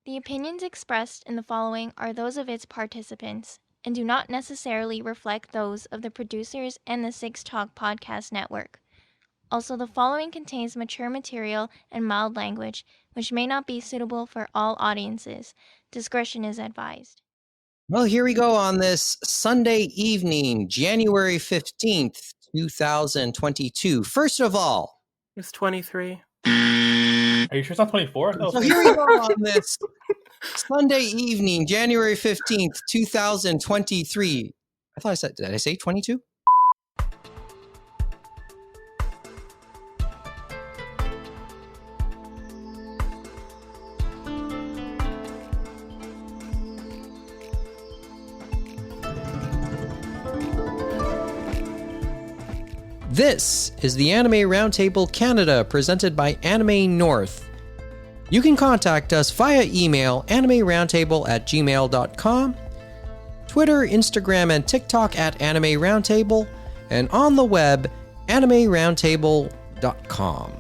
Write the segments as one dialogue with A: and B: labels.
A: The opinions expressed in the following are those of its participants and do not necessarily reflect those of the producers and the Six Talk Podcast Network. Also, the following contains mature material and mild language, which may not be suitable for all audiences. Discretion is advised.
B: Well, here we go on this Sunday evening, January 15th, 2022. First of all,
C: it's 23.
D: Are you sure it's not 24?
B: So here we go on this Sunday evening, January 15th, 2023. I thought I said, did I say 22? This is the Anime Roundtable Canada, presented by Anime North. You can contact us via email, animeroundtable@gmail.com, Twitter, Instagram, and TikTok at Anime Roundtable, and on the web, animeroundtable.com.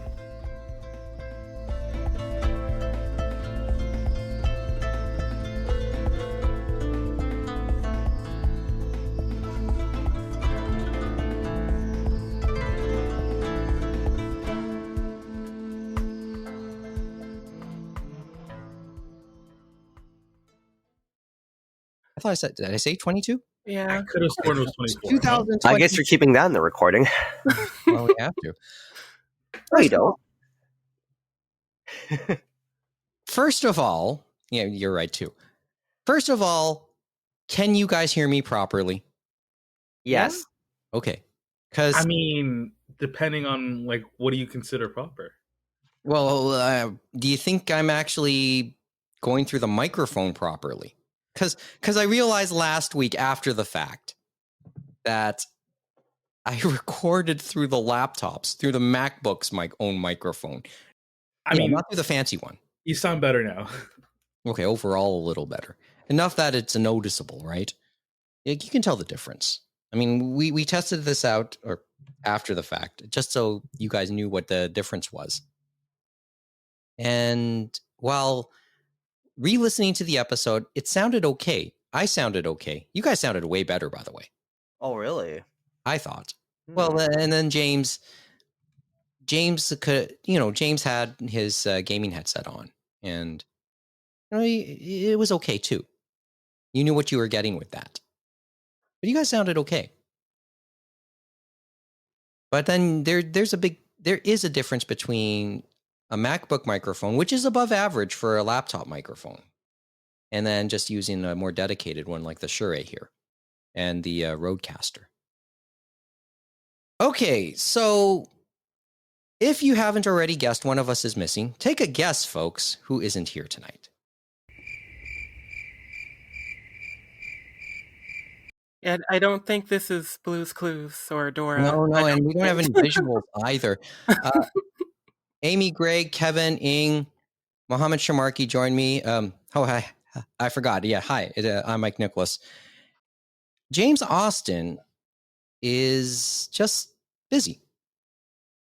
B: I thought I said, did I say 22?
C: Yeah.
D: I could have sworn it was 24.
E: I guess you're keeping that in the recording.
B: Well, we have to.
E: No, you don't.
B: First of all, yeah, you're right too. First of all, can you guys hear me properly?
E: Yes.
B: Okay. Because
D: I mean, depending on like, what do you consider proper?
B: well, do you think I'm actually going through the microphone properly? Because I realized last week after the fact that I recorded through the laptops, through the MacBook's own microphone. I mean, not through the fancy one.
D: You sound better now.
B: Okay, overall a little better. Enough that it's noticeable, right? You can tell the difference. I mean, we tested this out or after the fact, just so you guys knew what the difference was. And while re-listening to the episode, it sounded okay. I sounded okay. You guys sounded way better, by the way.
E: Oh, really?
B: I thought. Well, and then James could, James had his gaming headset on, and it was okay too. You knew what you were getting with that. But you guys sounded okay. But then there is a difference between a MacBook microphone, which is above average for a laptop microphone, and then just using a more dedicated one like the Shure here and the Rodecaster. Okay, so if you haven't already guessed, one of us is missing. Take a guess, folks, who isn't here tonight.
C: Yeah, I don't think this is Blue's Clues or Dora.
B: No, and we don't have any visuals either. Amy, Greig, Kevin, Ing, Mohamed, Sharmarke joined me. Hi. I forgot. Yeah, hi. I'm Mike Nicolas. James Austin is just busy.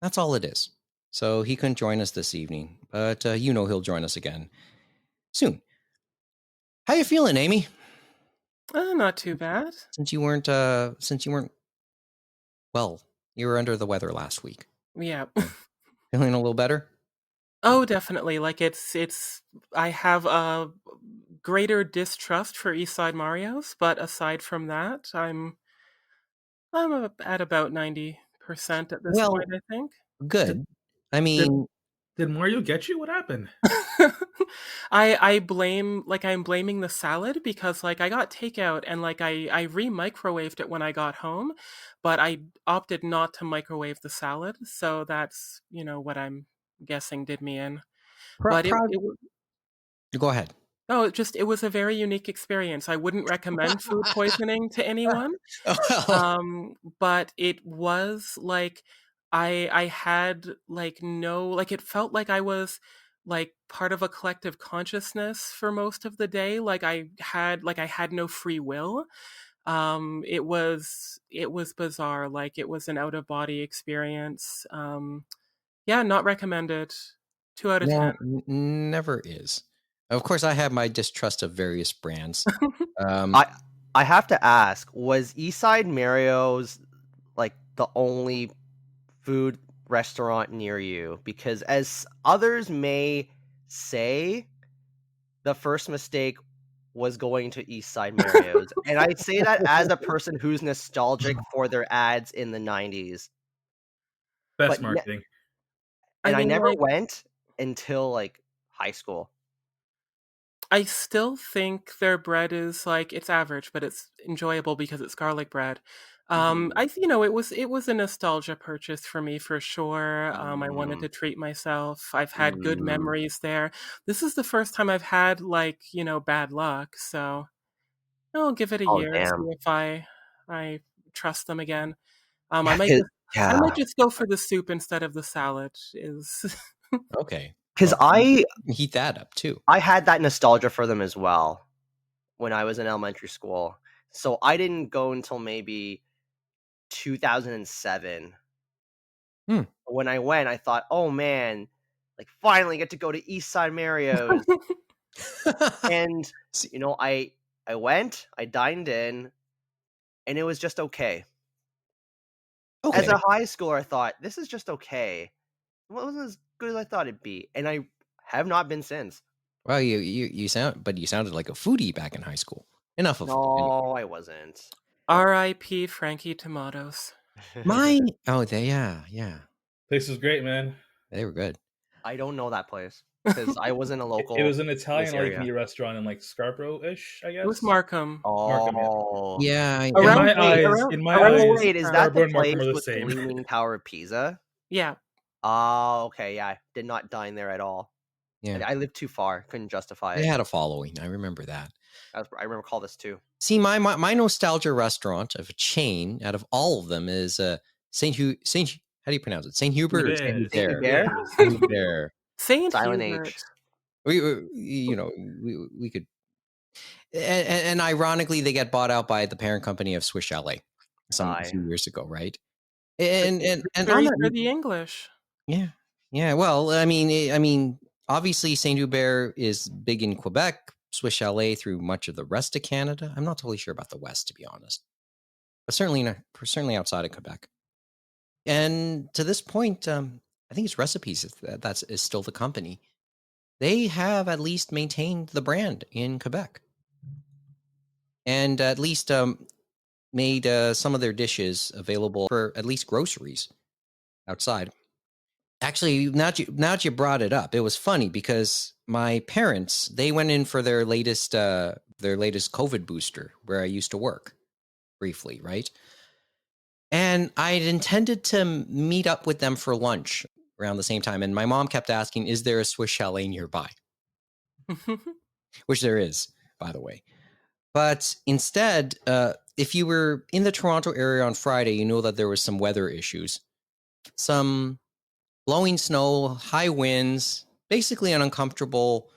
B: That's all it is. So he couldn't join us this evening, but he'll join us again soon. How you feeling, Amy?
C: Not too bad.
B: Since you weren't well, you were under the weather last week.
C: Yeah.
B: Feeling a little better?
C: Oh, definitely. Like it's I have a greater distrust for East Side Mario's, but aside from that, I'm at about 90% at this point, I think.
B: Good. I mean,
D: did Mario get you? What happened?
C: I'm blaming the salad because like I got takeout and like I re-microwaved it when I got home, but I opted not to microwave the salad, so that's what I'm guessing did me in. But
B: go ahead.
C: No, it was a very unique experience. I wouldn't recommend food poisoning to anyone. But it was like I had like it felt like I was like part of a collective consciousness for most of the day. Like I had no free will. It was bizarre. Like it was an out of body experience. Yeah, not recommended. 2 out of 10.
B: Never is. Of course, I have my distrust of various brands.
E: I have to ask, was Eastside Mario's like the only food restaurant near you? Because as others may say, the first mistake was going to Eastside Mario's. And I say that as a person who's nostalgic for their ads in the 90s.
D: Best
E: But
D: marketing.
E: and I
C: mean,
E: never
C: like,
E: went until like high school.
C: I still think their bread is like it's average, but it's enjoyable because it's garlic bread. It was a nostalgia purchase for me for sure. I wanted to treat myself. I've had good memories there. This is the first time I've had like bad luck, so I'll give it a
E: Oh
C: year,
E: damn.
C: see if I trust them again.
E: Yeah,
C: I might just go for the soup instead of the salad. Is
B: Okay.
E: because
B: Well,
E: I
B: heat that up too.
E: had that nostalgia for them as well when I was in elementary school. So I didn't go until maybe 2007. When I went, I thought, oh man, like finally get to go to Eastside Mario's. And I went, I dined in, and it was just okay.
B: Okay.
E: As a high schooler, I thought this is just okay. It wasn't as good as I thought it'd be, and I have not been since.
B: Well, you sounded like a foodie back in high school. Enough of
E: No,
B: anyway.
E: I wasn't.
C: R.I.P. Frankie Tomatoes.
B: Mine. Oh, yeah.
D: Place was great, man.
B: They were good.
E: I don't know that place because I wasn't a local.
D: It was an Italian
E: area.
D: meat restaurant in like Scarborough-ish, I guess.
C: It was Markham.
E: Oh,
B: Yeah.
D: In my eyes,
E: wait, is that
D: Scarborough
E: the
D: and Markham
E: place
D: are the
E: with the
D: same.
E: Leaning Tower of Pisa?
C: Yeah.
E: Oh, okay, yeah. Did not dine there at all.
B: Yeah.
E: I lived too far. Couldn't justify it.
B: They had a following. I remember that.
E: I recall this too.
B: See, my nostalgia restaurant of a chain out of all of them is Saint how do you pronounce it? Saint Hubert or Saint Hubert? Saint Hubert.
C: Saint
E: Silent
C: Hubert.
E: H.
B: We could, and ironically, they get bought out by the parent company of Swiss Chalet a few years ago, right? And
C: Victory for the English.
B: Yeah. Well, I mean, obviously Saint Hubert is big in Quebec, Swiss Chalet through much of the rest of Canada. I'm not totally sure about the West, to be honest, but certainly outside of Quebec. And to this point, I think it's Recipes that is still the company. They have at least maintained the brand in Quebec, and at least made some of their dishes available for at least groceries outside. Actually, now that you brought it up, it was funny because my parents, they went in for their latest COVID booster where I used to work briefly, right? And I had intended to meet up with them for lunch around the same time. And my mom kept asking, is there a Swiss Chalet nearby? Which there is, by the way. But instead, if you were in the Toronto area on Friday, you know that there was some weather issues. Some blowing snow, high winds, basically an uncomfortable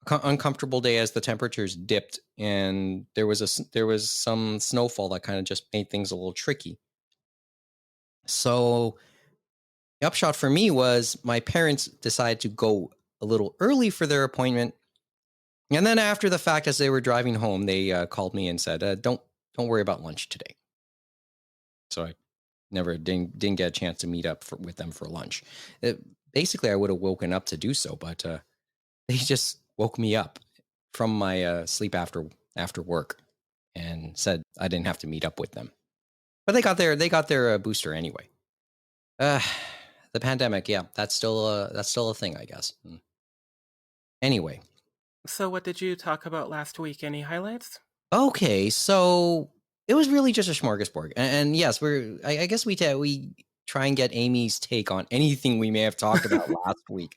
B: day as the temperatures dipped, and there was some snowfall that kind of just made things a little tricky. So the upshot for me was my parents decided to go a little early for their appointment, and then after the fact, as they were driving home, they called me and said, "Don't worry about lunch today." So I didn't get a chance to meet up with them for lunch. Basically, I would have woken up to do so, but they just woke me up from my sleep after work and said I didn't have to meet up with them. But they got their booster anyway. The pandemic, yeah, that's still a thing, I guess. Anyway.
C: So what did you talk about last week? Any highlights?
B: Okay, so it was really just a smorgasbord, and yes, I guess we try and get Amy's take on anything we may have talked about last week,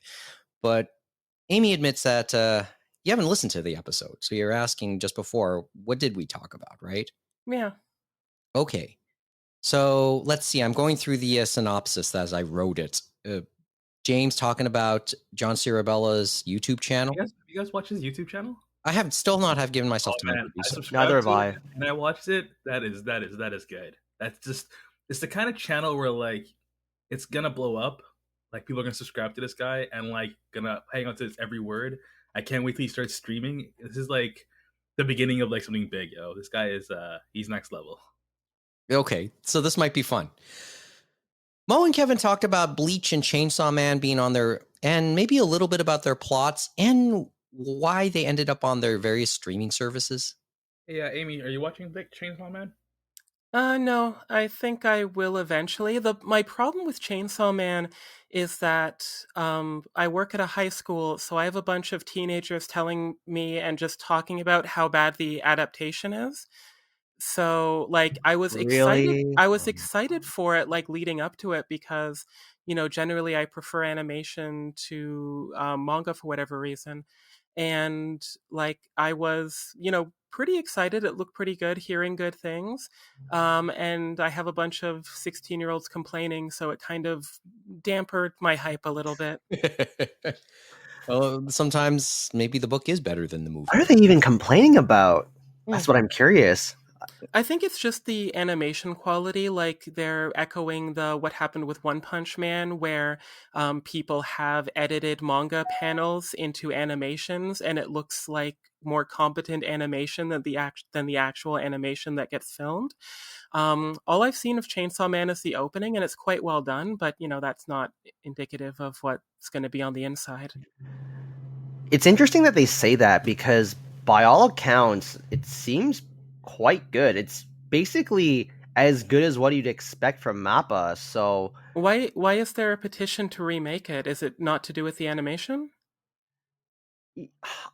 B: but Amy admits that you haven't listened to the episode, so you're asking just before, what did we talk about, right?
C: Yeah.
B: Okay, so let's see. I'm going through the synopsis as I wrote it. James talking about John Cirabella's YouTube channel.
D: You guys watch his YouTube channel?
B: I have still not have given myself time to do so.
E: Neither have I.
D: And I watched it. That is good. That's just, it's the kind of channel where like it's gonna blow up. Like people are gonna subscribe to this guy and like gonna hang on to his every word. I can't wait till he starts streaming. This is like the beginning of like something big, yo. This guy is he's next level.
B: Okay, so this might be fun. Mo and Kevin talked about Bleach and Chainsaw Man being on there, and maybe a little bit about their plots and why they ended up on their various streaming services.
D: Yeah, Amy, are you watching Big Chainsaw Man?
C: No, I think I will eventually. My problem with Chainsaw Man is that I work at a high school, so I have a bunch of teenagers telling me and just talking about how bad the adaptation is. So like I was excited
E: Really?
C: I was excited for it like leading up to it because generally I prefer animation to manga for whatever reason, and like I was pretty excited. It looked pretty good, hearing good things, and I have a bunch of 16-year-olds complaining, so it kind of dampened my hype a little bit.
B: Well, sometimes maybe the book is better than the movie.
E: What are they even complaining about? That's what I'm curious.
C: I think it's just the animation quality. Like they're echoing the what happened with One Punch Man, where people have edited manga panels into animations, and it looks like more competent animation than the actual animation that gets filmed. All I've seen of Chainsaw Man is the opening, and it's quite well done. But that's not indicative of what's going to be on the inside.
E: It's interesting that they say that because by all accounts, it seems quite good. It's basically as good as what you'd expect from Mappa. So
C: Why is there a petition to remake it? Is it not to do with the animation?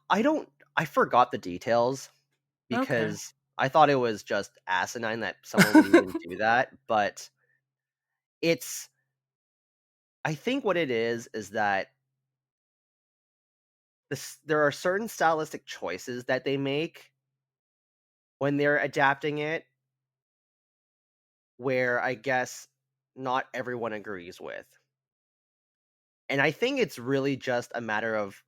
E: I forgot the details
C: Okay.
E: because I thought it was just asinine that someone would even do that, but I think what it is that there are certain stylistic choices that they make when they're adapting it where I guess not everyone agrees with. And I think it's really just a matter of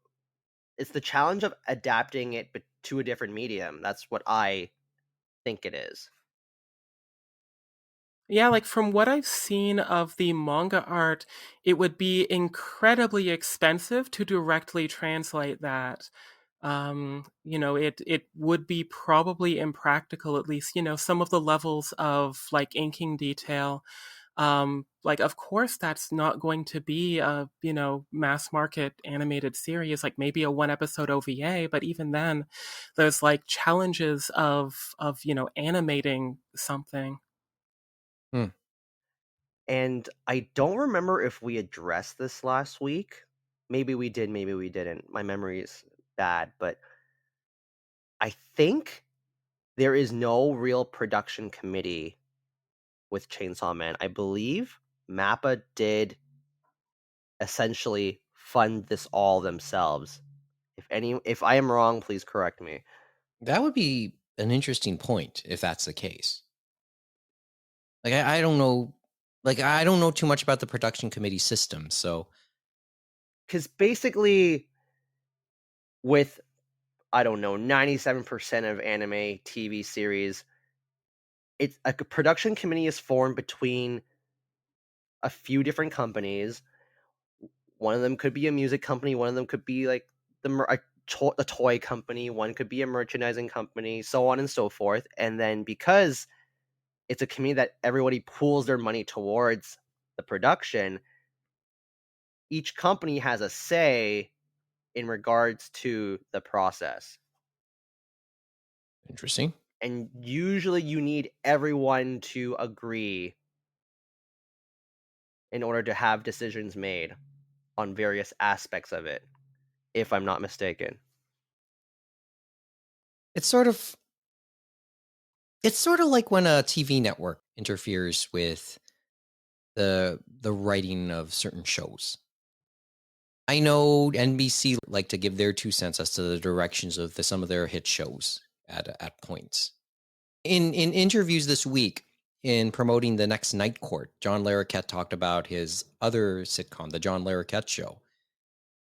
E: it's the challenge of adapting it to a different medium. That's what I think it is.
C: Yeah, like from what I've seen of the manga art, it would be incredibly expensive to directly translate that. It would be probably impractical, at least, some of the levels of like inking detail. Like of course that's not going to be a, mass market animated series, like maybe a one episode OVA, but even then there's like challenges of animating something.
E: And I don't remember if we addressed this last week. Maybe we did, maybe we didn't. My memory is bad, but I think there is no real production committee with Chainsaw Man. I believe Mappa did essentially fund this all themselves. If I am wrong, please correct me.
B: That would be an interesting point if that's the case. Like I don't know, like I don't know too much about the production committee system, so
E: because basically, with I don't know 97% of anime TV series, it's a production committee is formed between a few different companies. One of them could be a music company. One of them could be like a toy company. One could be a merchandising company, so on and so forth. And then because it's a committee that everybody pools their money towards the production, each company has a say in regards to the process.
B: interesting.
E: And usually you need everyone to agree in order to have decisions made on various aspects of it, if I'm not mistaken.
B: It's sort of like when a TV network interferes with the writing of certain shows. I know NBC like to give their 2 cents as to the directions of some of their hit shows at points. In interviews this week, in promoting the next Night Court, John Larroquette talked about his other sitcom, The John Larroquette Show.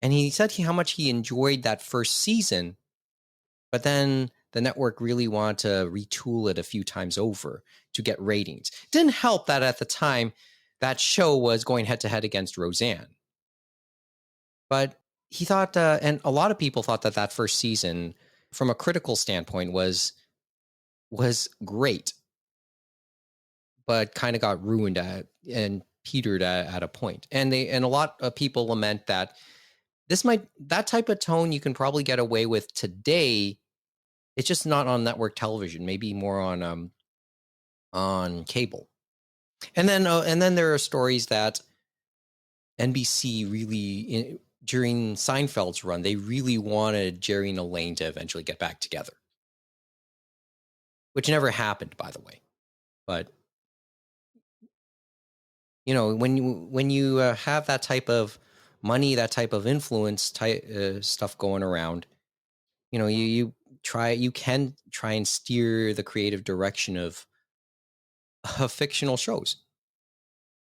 B: And he said how much he enjoyed that first season, but then the network really wanted to retool it a few times over to get ratings. It didn't help that at the time that show was going head to head against Roseanne. But he thought, and a lot of people thought that first season, from a critical standpoint, was great, but kind of got ruined and petered at a point. And a lot of people lament that that type of tone you can probably get away with today. It's just not on network television, maybe more on cable. And then there are stories that NBC really, during Seinfeld's run, they really wanted Jerry and Elaine to eventually get back together, which never happened, by the way. But when you have that type of money, that type of influence, stuff going around, you can try and steer the creative direction of fictional shows.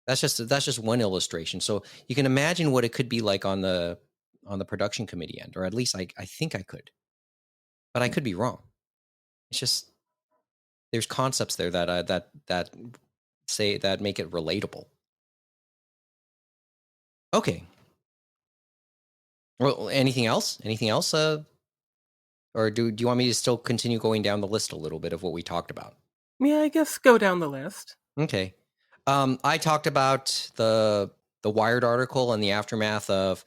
B: That's just one illustration. So you can imagine what it could be like on the production committee end, or at least I think I could, but I could be wrong. It's just there's concepts there that make it relatable. Okay. Well, anything else? Or do you want me to still continue going down the list a little bit of what we talked about?
C: Yeah, I guess go down the list.
B: Okay. I talked about the Wired article and the aftermath of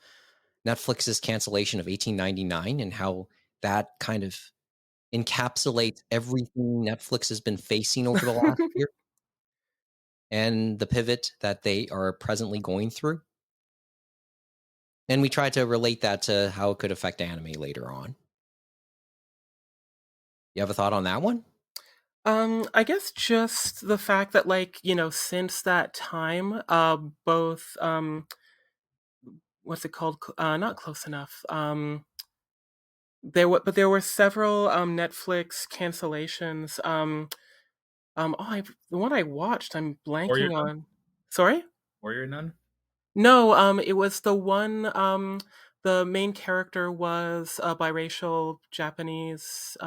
B: Netflix's cancellation of 1899 and how that kind of encapsulates everything Netflix has been facing over the last year and the pivot that they are presently going through. And we tried to relate that to how it could affect anime later on. You have a thought on that one?
C: I guess just the fact that, since that time, both, what's it called? Not Close Enough. There were several Netflix cancellations. The one I watched, I'm blanking on. Sorry?
D: Warrior Nun?
C: No, it was the one. The main character was a biracial Japanese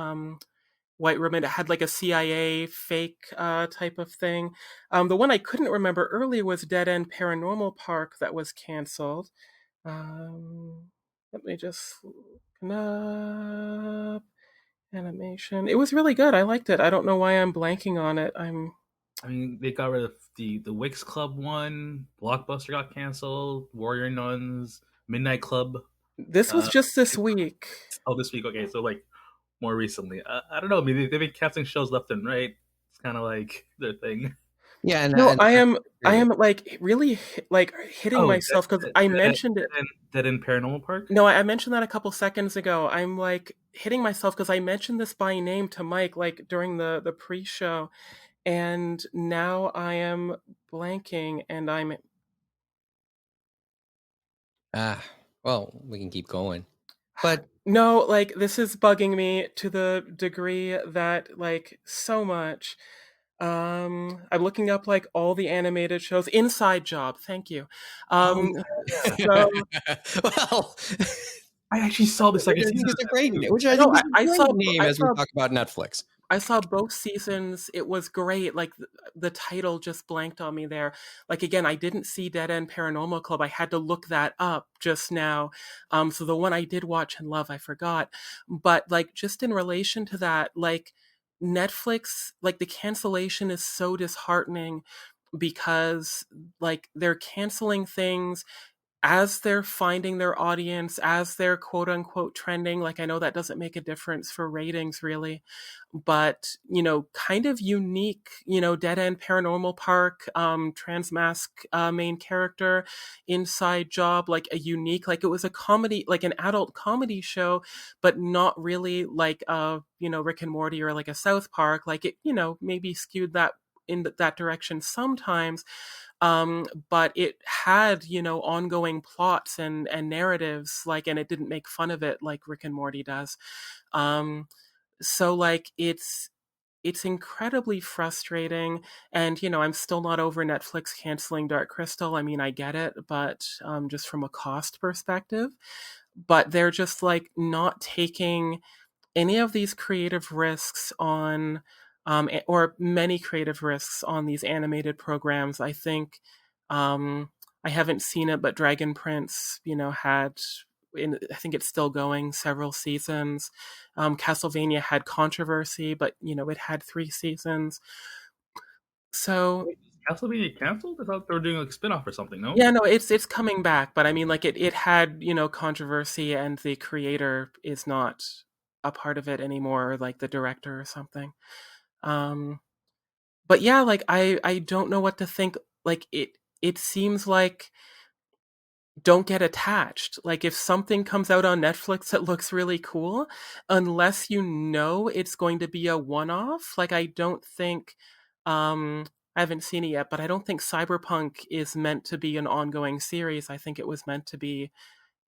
C: white woman. It had like a CIA fake type of thing. The one I couldn't remember earlier was Dead End Paranormal Park that was canceled. Let me just open up animation. It was really good. I liked it. I don't know why I'm blanking on it.
D: I mean, they got rid of the Wix Club one. Blockbuster got canceled. Warrior Nuns, Midnight Club.
C: This was just this week.
D: Oh, this week. Okay, so more recently. I don't know. I mean, they've been casting shows left and right. It's kind of like their thing.
B: Yeah,
C: I am like really hitting myself because I mentioned it.
D: Dead in Paranormal Park?
C: No, I mentioned that a couple seconds ago. I'm like hitting myself because I mentioned this by name to Mike like during the pre-show, and now I am blanking, and I'm.
B: Well, we can keep going, but
C: no, like this is bugging me to the degree that so much. I'm looking up all the animated shows. Inside Job, thank you. So
B: well,
D: I actually saw this.
B: I think it's a great name. Which I think is a great name as we talk about Netflix.
C: I saw both seasons. It was great. Like the title just blanked on me there. Like again, I didn't see Dead End Paranormal Club. I had to look that up just now. So the one I did watch and love, I forgot. But just in relation to that, Netflix, the cancellation is so disheartening because they're canceling things as they're finding their audience, as they're quote unquote trending. I know that doesn't make a difference for ratings really, but kind of unique, Dead End Paranormal Park, transmask main character, Inside Job, a unique, it was a comedy, an adult comedy show, but not really Rick and Morty or a South Park. It, maybe skewed that in that direction sometimes. But it had, ongoing plots and narratives, and it didn't make fun of it like Rick and Morty does. So it's incredibly frustrating, and I'm still not over Netflix canceling Dark Crystal. I mean, I get it, but just from a cost perspective, but they're just not taking any of these creative risks on or many creative risks on these animated programs. I think I haven't seen it, but Dragon Prince, had I think it's still going, several seasons. Castlevania had controversy, but it had 3 seasons. So
D: Wait, is Castlevania canceled? I thought they were doing like a spin-off or something, no?
C: yeah, no, it's coming back, but I mean, like it had controversy, and the creator is not a part of it anymore, or like the director or something. But yeah, like I don't know what to think. Like it seems like don't get attached. Like if something comes out on Netflix that looks really cool, unless it's going to be a one-off, like I don't think I haven't seen it yet, but I don't think Cyberpunk is meant to be an ongoing series. I think it was meant to be,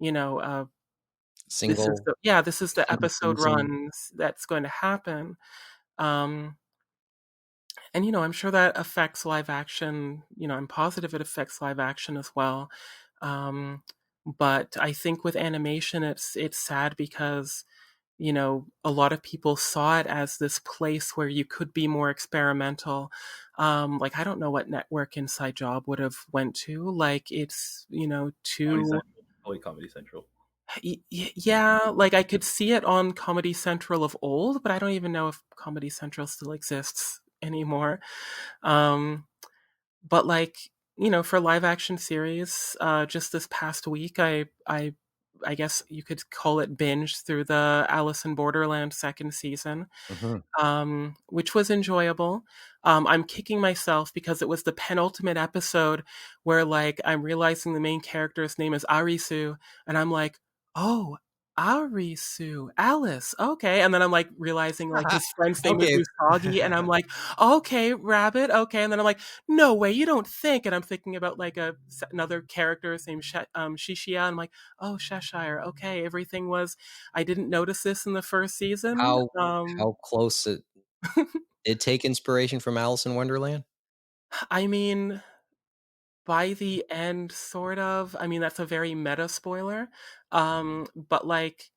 C: this is
B: Single
C: the episode
B: season.
C: runs that's going to happen. Um and I'm sure that affects live action. I'm positive it affects live action as well. Um, but I think with animation, it's sad because a lot of people saw it as this place where you could be more experimental. Like I don't know what network Inside Job would have went to. Like it's
D: Comedy
C: too.
D: Central. Probably Comedy Central.
C: Yeah, like I could see it on Comedy Central of old, but I don't even know if Comedy Central still exists anymore. Um, but like, for live action series, just this past week, I guess you could call it binge through the Alice in Borderland second season, which was enjoyable. I'm kicking myself because it was the penultimate episode where like I'm realizing the main character's name is Arisu, and I'm like, oh, Arisu, Alice, okay. And then I'm like realizing like his friend's name
B: Okay.
C: is Usagi, and I'm like, okay, Rabbit, okay. And then I'm like, no way, you don't think? And I'm thinking about like another character named Shishia, and I'm like, oh, Cheshire, okay. Everything was. I didn't notice this in the first season.
B: How close it take inspiration from Alice in Wonderland?
C: I mean, by the end, sort of. I mean, that's a very meta spoiler. But like,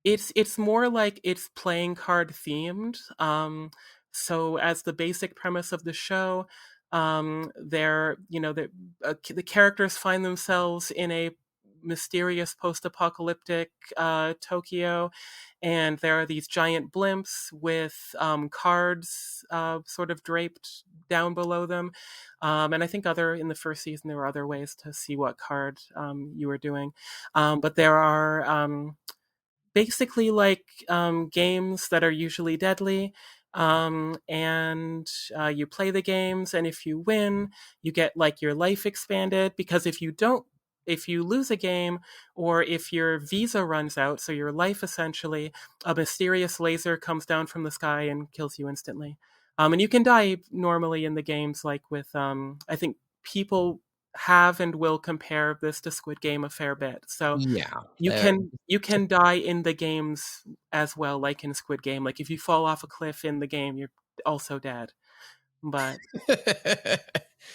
C: it's more like it's playing card themed. So as the basic premise of the show, the characters find themselves in a mysterious post-apocalyptic Tokyo, and there are these giant blimps with cards sort of draped down below them. And I think in the first season there were other ways to see what card you were doing, but there are basically like games that are usually deadly. And you play the games, and if you win, you get like your life expanded. Because if you lose a game, or if your visa runs out, so your life essentially, a mysterious laser comes down from the sky and kills you instantly. And you can die normally in the games, like with I think people have and will compare this to Squid Game a fair bit. So
B: Yeah.
C: you can die in the games as well, like in Squid Game. Like if you fall off a cliff in the game, you're also dead. But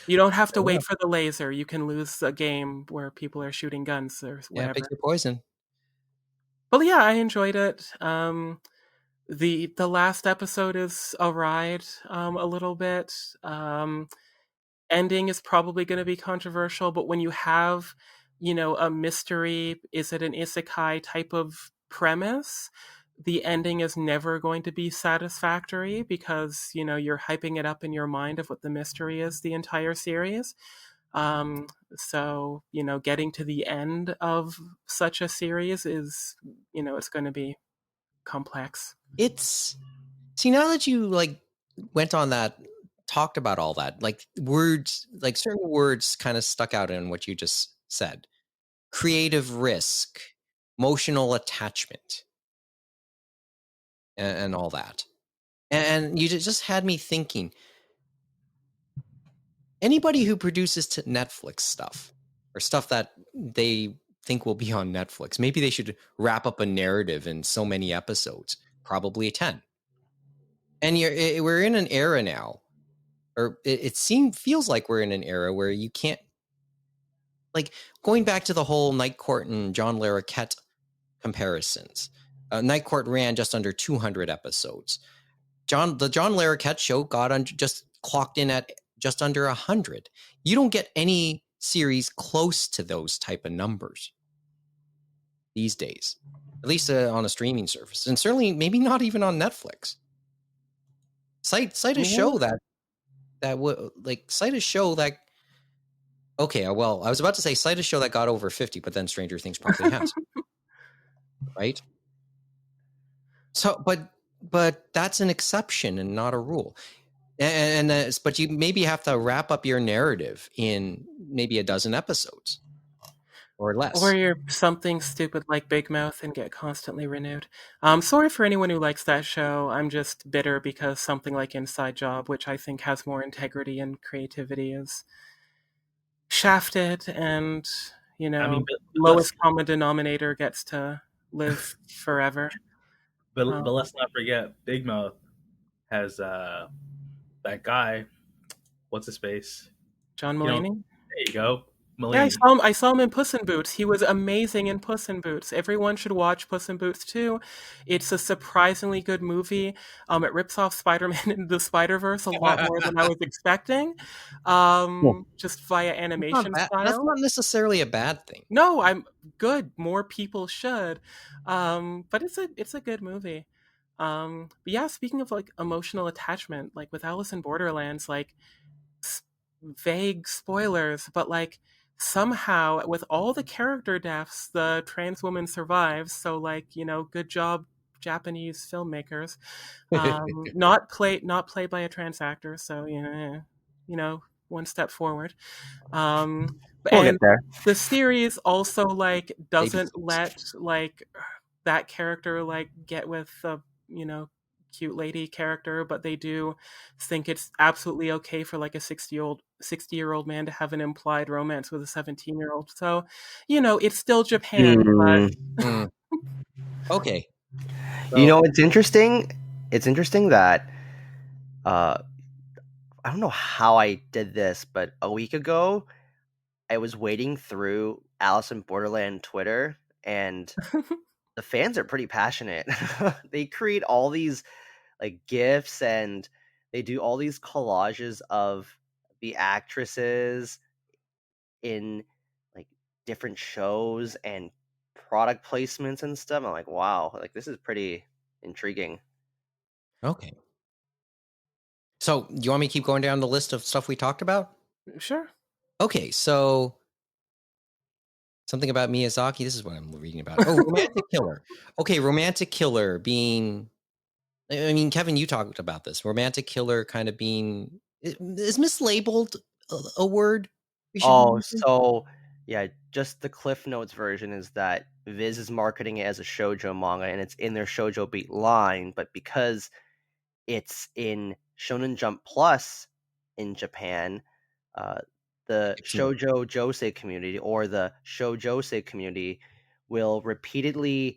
C: you don't have to wait for the laser. You can lose a game where people are shooting guns or
B: Yeah, pick
C: whatever.
B: your poison.
C: But yeah, I enjoyed it. The last episode is a ride, a little bit. Ending is probably going to be controversial, but when you have, a mystery, is it an isekai type of premise? The ending is never going to be satisfactory because, you're hyping it up in your mind of what the mystery is the entire series. So, getting to the end of such a series is, it's going to be complex.
B: See, now that you like went on that, talked about all that, like words, like certain words kind of stuck out in what you just said. Creative risk, emotional attachment, and all that. And you just had me thinking, anybody who produces to Netflix stuff, or stuff that they think will be on Netflix, maybe they should wrap up a narrative in so many episodes, probably 10. And we're in an era now, or it feels like we're in an era where you can't, like, going back to the whole Night Court and John Larroquette comparisons. Night Court ran just under 200 episodes. The John Larroquette show just clocked in at just under 100. You don't get any series close to those type of numbers. these days, at least on a streaming service, and certainly maybe not even on Netflix. Cite a show that cite a show that. Okay, well, I was about to say cite a show that got over 50, but then Stranger Things probably has, right? So, but that's an exception and not a rule. But you maybe have to wrap up your narrative in maybe a dozen episodes or less.
C: Or you're something stupid like Big Mouth and get constantly renewed. Sorry for anyone who likes that show. I'm just bitter because something like Inside Job, which I think has more integrity and creativity, is shafted, and lowest common denominator gets to live forever.
D: But let's not forget, Big Mouth has that guy. What's his face?
C: John Mulaney.
D: There you go.
C: Yeah, I saw him in Puss in Boots. He was amazing in Puss in Boots. Everyone should watch Puss in Boots too. It's a surprisingly good movie. It rips off Spider-Man into the Spider-Verse a lot more than I was expecting. Just via animation style.
B: That's not necessarily a bad thing.
C: No, I'm good. More people should. But it's a good movie. But yeah, speaking of like emotional attachment, like with Alice in Borderlands, like vague spoilers, but like somehow with all the character deaths, the trans woman survives. So like, good job, Japanese filmmakers. Not played by a trans actor. So one step forward.
E: We'll
C: And
E: get there.
C: the series also like doesn't let like that character like get with the cute lady character, but they do think it's absolutely okay for like a 60-year-old man to have an implied romance with a 17-year-old. So it's still Japan. But
B: okay.
E: So, it's interesting. It's interesting that I don't know how I did this, but a week ago I was wading through Alice in Borderland Twitter, and the fans are pretty passionate. They create all these like GIFs, and they do all these collages of the actresses in like different shows and product placements and stuff. I'm like, wow, like this is pretty intriguing.
B: Okay. So, you want me to keep going down the list of stuff we talked about?
C: Sure.
B: Okay, so something about Miyazaki. This is what I'm reading about. Oh, Romantic Killer. Okay, Romantic Killer being... I mean, Kevin, you talked about this. Romantic Killer kind of being... Is mislabeled a word?
E: So yeah, just the Cliff Notes version is that Viz is marketing it as a shoujo manga, and it's in their Shoujo Beat line, but because it's in Shonen Jump Plus in Japan, the Shoujo Josei community or the Shoujosei community will repeatedly,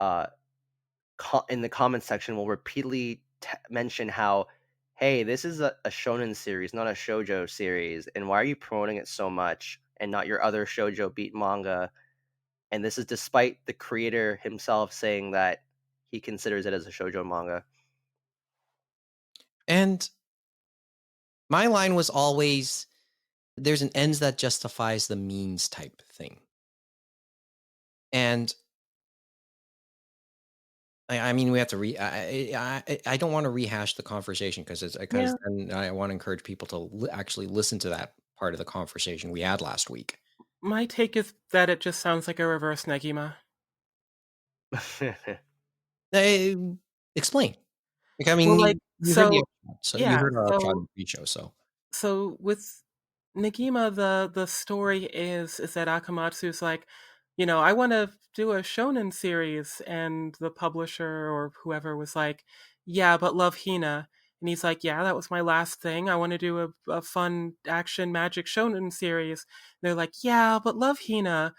E: in the comments section, will repeatedly mention how, hey, this is a shonen series, not a shoujo series, and why are you promoting it so much and not your other Shoujo Beat manga? And this is despite the creator himself saying that he considers it as a shoujo manga.
B: And my line was always, there's an ends that justifies the means type thing. And I mean, we have to I don't want to rehash the conversation because then I want to encourage people to actually listen to that part of the conversation we had last week.
C: My take is that it just sounds like a reverse Negima.
B: Explain. Like, I mean,
C: well,
B: you heard our pre-show, so.
C: So with Negima, the story is that Akamatsu's like, I want to do a shonen series, and the publisher or whoever was like, yeah, but love Hina. And he's like, yeah, that was my last thing. I want to do a fun action magic shonen series. And they're like, yeah, but love Hina.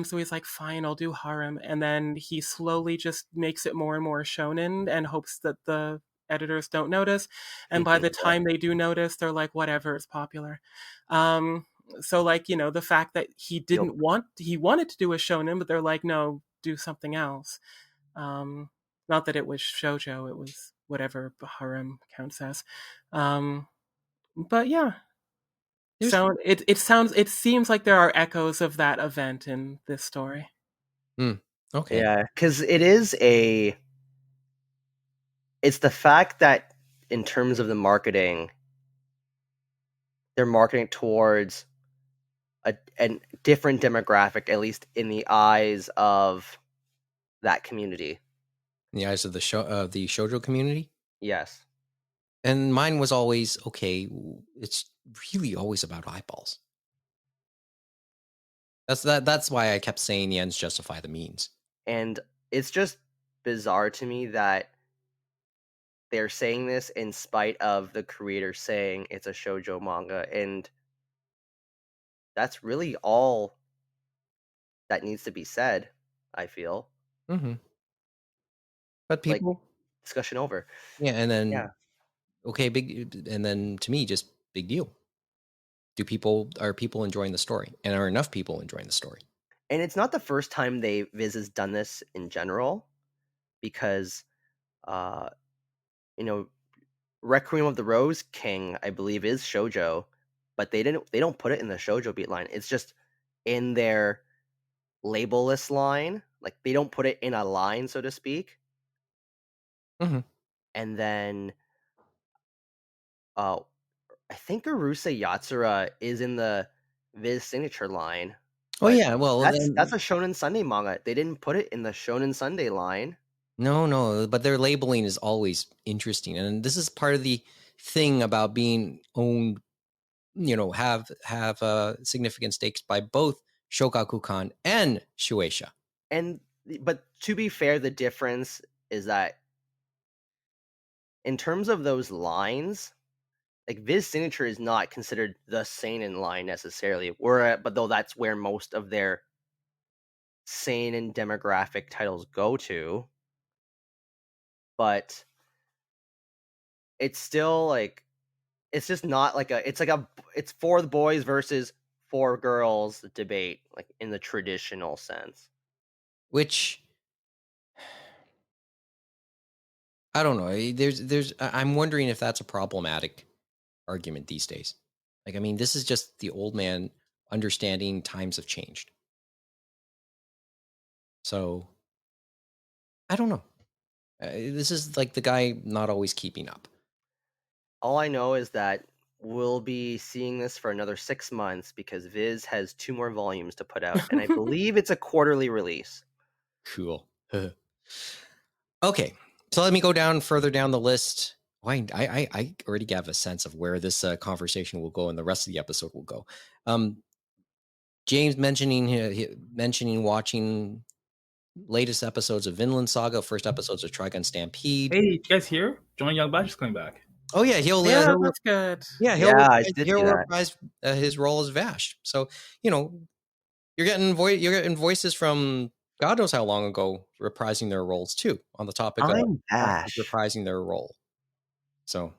C: So he's like, fine, I'll do harem. And then he slowly just makes it more and more shonen and hopes that the editors don't notice. And by the time they do notice, they're like, whatever, it's popular. So like, the fact that he wanted to do a shonen, but they're like, no, do something else. Not that it was shoujo, it was whatever harem counts as. But yeah. So it seems like there are echoes of that event in this story.
B: Okay.
E: Yeah, because it's the fact that in terms of the marketing, they're marketing towards a different demographic, at least in the eyes of that community.
B: In the eyes of the shoujo community?
E: Yes.
B: And mine was always, okay, it's really always about eyeballs. That's why I kept saying the ends justify the means.
E: And it's just bizarre to me that they're saying this in spite of the creator saying it's a shoujo manga, and that's really all that needs to be said, I feel.
B: Mm-hmm. But
E: Like,
B: people,
E: discussion over.
B: yeah, and then
E: Yeah.
B: okay, and then to me, just big deal. Are people enjoying the story, and are enough people enjoying the story?
E: And it's not the first time Viz has done this in general, because you know, Requiem of the Rose King, I believe, is shoujo, but they don't put it in the shoujo beat line. It's just in their labelless line. Like, they don't put it in a line, so to speak.
B: Mm-hmm.
E: And then I think Urusei Yatsura is in the Viz signature line.
B: Oh
E: But
B: yeah, well
E: that's a Shonen Sunday manga. They didn't put it in the Shonen Sunday line.
B: no, but their labeling is always interesting, and this is part of the thing about being owned. Have significant stakes by both Shogakukan and Shueisha.
E: But to be fair, the difference is that in terms of those lines, like, Viz signature is not considered the seinen line necessarily. But though that's where most of their seinen demographic titles go to. But it's still like, it's just not like it's for the boys versus for girls debate, like, in the traditional sense.
B: Which I don't know. I'm wondering if that's a problematic argument these days. Like, I mean, this is just the old man understanding times have changed. So I don't know. This is like the guy not always keeping up.
E: All I know is that we'll be seeing this for another 6 months because Viz has 2 more volumes to put out, and I believe it's a quarterly release.
B: Cool. Okay, so let me go further down the list. I already have a sense of where this conversation will go and the rest of the episode will go. James mentioning watching latest episodes of Vinland Saga, first episodes of Trigun Stampede.
D: Hey, you guys hear? Johnny Young Bash is coming back.
B: Oh yeah,
C: that's good.
B: Yeah,
E: I did
B: he'll
E: see that.
B: reprise his role as Vash. So you're getting voices from God knows how long ago reprising their roles too, on the topic of
E: Vash.
B: reprising their role. So,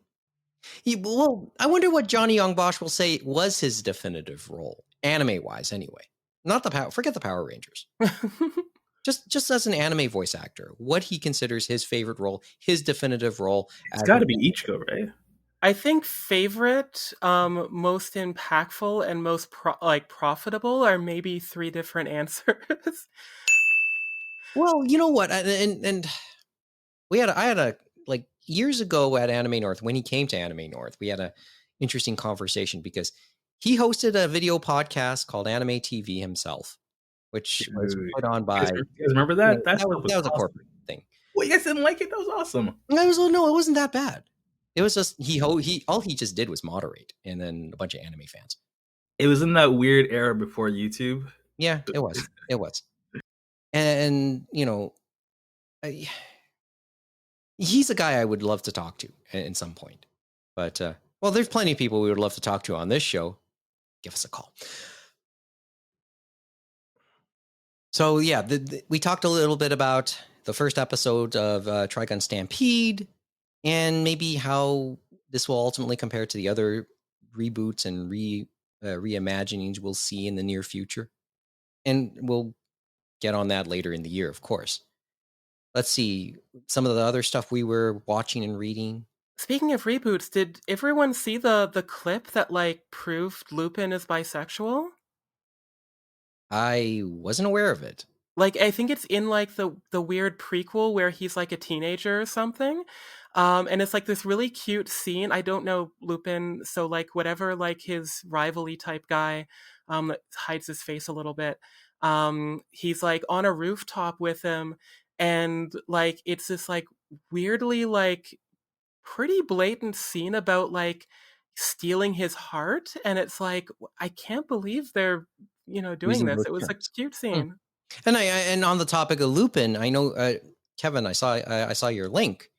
B: I wonder what Johnny Young Bosch will say was his definitive role, anime-wise, anyway. Not forget the Power Rangers. just as an anime voice actor, what he considers his favorite role, his definitive role.
D: It's got to be Ichigo, right?
C: I think favorite, most impactful, and most profitable are maybe 3 different answers.
B: Well, you know what, and I had a like years ago at Anime North, when he came to Anime North, we had a interesting conversation because he hosted a video podcast called Anime TV himself, which was put on by.
D: You guys remember that?
B: That was
D: awesome.
B: a corporate thing.
D: Well, you guys didn't like it? That was awesome.
B: No, it wasn't that bad. It was just all he just did was moderate, and then a bunch of anime fans.
D: It was in that weird era before YouTube.
B: Yeah, it was, and he's a guy I would love to talk to at some point. But there's plenty of people we would love to talk to on this show. Give us a call. So yeah, we talked a little bit about the first episode of Trigun Stampede, and maybe how this will ultimately compare to the other reboots and reimaginings we'll see in the near future. And we'll get on that later in the year, of course. Let's see some of the other stuff we were watching and reading.
C: Speaking of reboots, did everyone see the clip that proved Lupin is bisexual?
B: I wasn't aware of it.
C: Like, I think it's in like the weird prequel where he's like a teenager or something. And it's like this really cute scene. I don't know Lupin, so like whatever like his rival-y type guy that hides his face a little bit. He's like on a rooftop with him, and like it's this like weirdly like pretty blatant scene about like stealing his heart, and it's like I can't believe they're doing
B: Using
C: this.
B: those
C: It was a
B: terms.
C: cute scene.
B: And on the topic of Lupin, I know Kevin, I saw your link.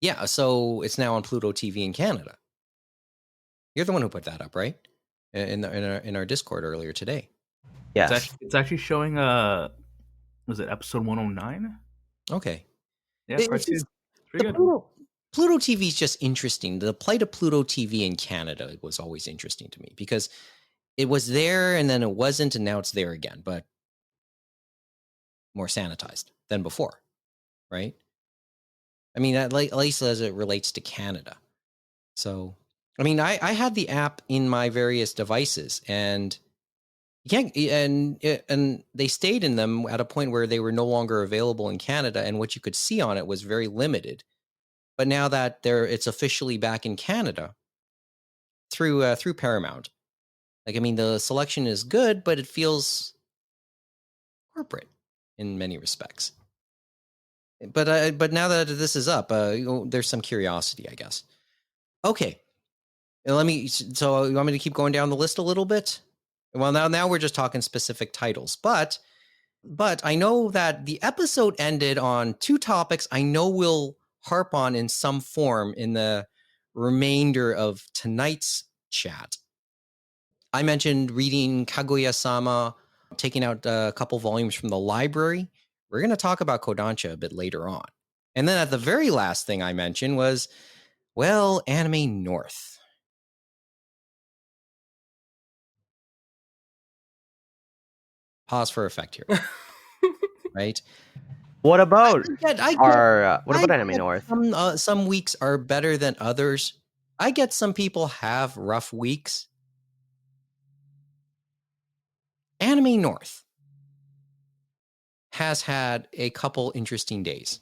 B: Yeah, so it's now on Pluto TV in Canada. You're the one who put that up, right? In our Discord earlier today.
E: Yes.
D: It's actually showing was it episode 109?
B: Okay.
D: Yeah,
B: It's
D: part two.
B: just-
D: It's pretty
B: the
D: good.
B: Pluto TV is just interesting. The plight of Pluto TV in Canada was always interesting to me because it was there and then it wasn't, and now it's there again, but more sanitized than before, right? I mean, at least as it relates to Canada. So, I mean, I had the app in my various devices, and you can't, and they stayed in them at a point where they were no longer available in Canada, and what you could see on it was very limited. But now that it's officially back in Canada through Paramount, like, I mean, the selection is good, but it feels corporate in many respects. But now that this is up, there's some curiosity, I guess. Okay, so you want me to keep going down the list a little bit? Well, now we're just talking specific titles, but I know that the episode ended on two topics I know we'll harp on in some form in the remainder of tonight's chat. I mentioned reading Kaguya-sama, taking out a couple volumes from the library. We're going to talk about Kodansha a bit later on. And then at the very last thing I mentioned was, well, Anime North. Pause for effect here. Right?
E: What about
B: what about
E: Anime North?
B: Some weeks are better than others. I get some people have rough weeks. Anime North has had a couple interesting days.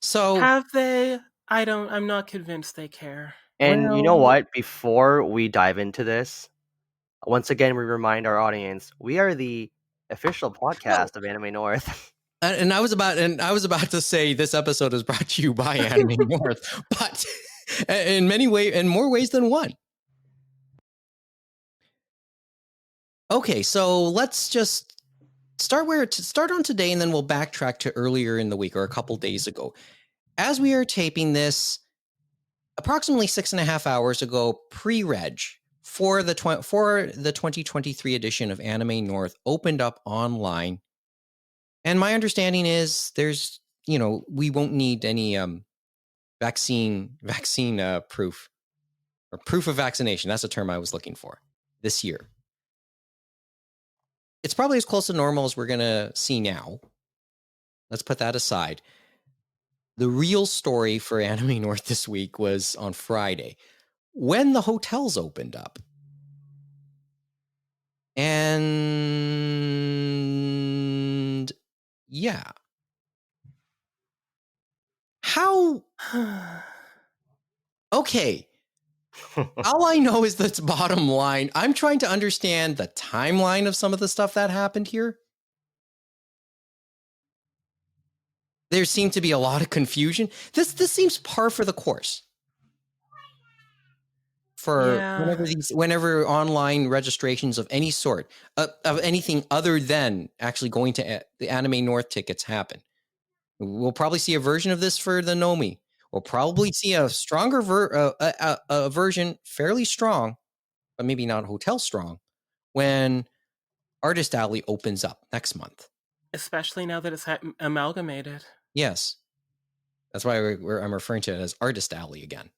B: So
C: Have they? I'm not convinced they care.
E: And you know what? Before we dive into this, once again, we remind our audience we are the official podcast of Anime North.
B: And I was about to say this episode is brought to you by Anime North, but in more ways than one. Okay, so let's just start on today, and then we'll backtrack to earlier in the week or a couple days ago. As we are taping this, approximately 6.5 hours ago, pre-reg for the 2023 edition of Anime North opened up online. And my understanding is there's, we won't need any vaccine proof or proof of vaccination. That's the term I was looking for this year. It's probably as close to normal as we're going to see now. Let's put that aside. The real story for Anime North this week was on Friday when the hotels opened up. And yeah. How? Okay. All I know is that's bottom line. I'm trying to understand the timeline of some of the stuff that happened here. There seemed to be a lot of confusion. This seems par for the course. For whenever online registrations of any sort, of anything other than actually going to the Anime North tickets happen. We'll probably see a version of this for the Nomi. We'll probably see a stronger version, fairly strong, but maybe not hotel strong, when Artist Alley opens up next month.
C: Especially now that it's amalgamated.
B: Yes. That's why I'm referring to it as Artist Alley again.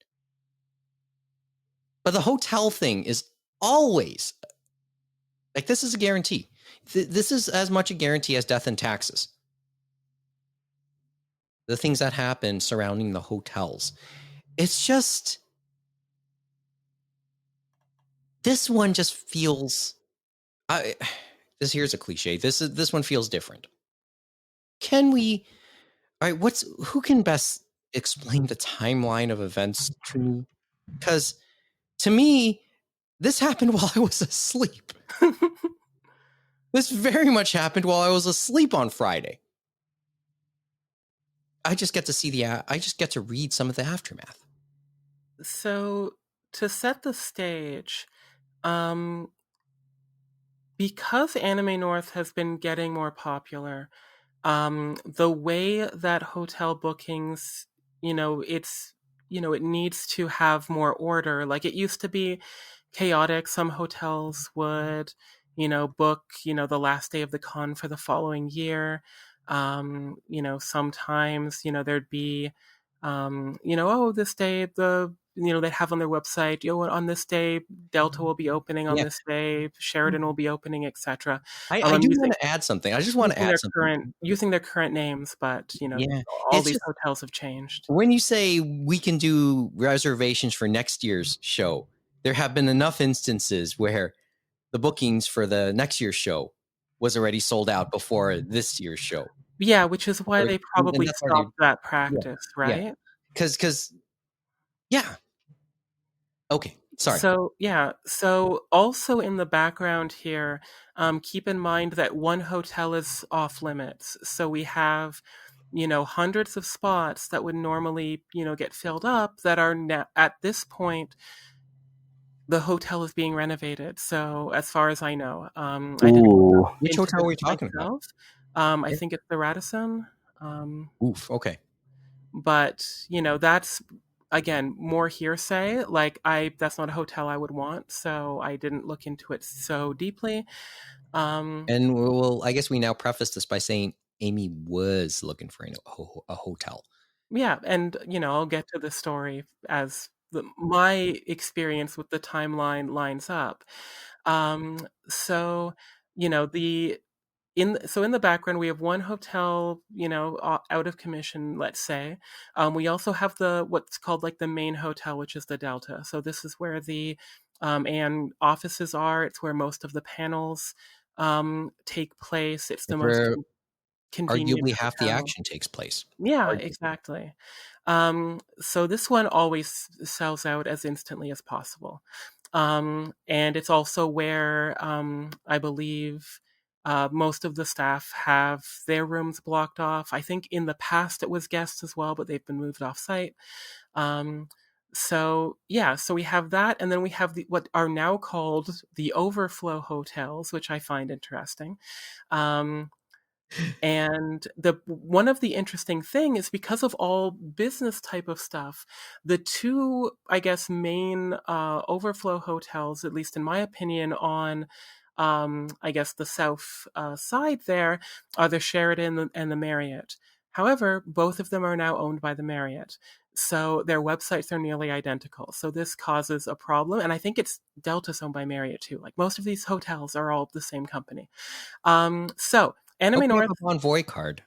B: But the hotel thing is always, like, this is a guarantee. This is as much a guarantee as death and taxes. The things that happen surrounding the hotels. It's just, this one just feels, here's a cliche. This one feels different. Can we? All right, who can best explain the timeline of events to me? Because to me, this happened while I was asleep. This very much happened while I was asleep on Friday. I just get to read some of the aftermath.
C: So to set the stage, because Anime North has been getting more popular, the way that hotel bookings, it needs to have more order. Like it used to be chaotic. Some hotels would, book, the last day of the con for the following year. Sometimes, there'd be, this day they'd have on their website, on this day, Delta will be opening, on this day, Sheridan will be opening, etc.
B: I do want to add something. I just want to add something.
C: Using their current names, but, all these hotels have changed.
B: When you say we can do reservations for next year's show, there have been enough instances where the bookings for the next year's show was already sold out before this year's show.
C: Yeah, which is why they probably stopped that practice, right?
B: Because, Okay, sorry.
C: So also in the background here, keep in mind that one hotel is off limits. So we have, hundreds of spots that would normally, get filled up that are at this point, the hotel is being renovated. So as far as I know,
B: Which hotel are we talking about?
C: I think it's the Radisson.
B: Okay.
C: But that's again more hearsay. Like that's not a hotel I would want, so I didn't look into it so deeply.
B: And I guess we now preface this by saying Amy was looking for a hotel.
C: Yeah, and I'll get to the story as my experience with the timeline lines up. So in the background, we have one hotel, out of commission, let's say. We also have what's called like the main hotel, which is the Delta. So this is where the and offices are. It's where most of the panels take place. It's the most convenient.
B: Arguably half the action takes place.
C: Yeah, exactly. So this one always sells out as instantly as possible. And it's also where I believe most of the staff have their rooms blocked off. I think in the past it was guests as well, but they've been moved off site. So we have that, and then we have what are now called the overflow hotels, which I find interesting. And one of the interesting thing is because of all business type of stuff, the two, I guess, main overflow hotels, at least in my opinion, on I guess the south side there, are the Sheridan and the Marriott. However, both of them are now owned by the Marriott. So their websites are nearly identical. So this causes a problem. And I think it's Delta's owned by Marriott too. Like most of these hotels are all the same company. So Anime North
B: Envoy card.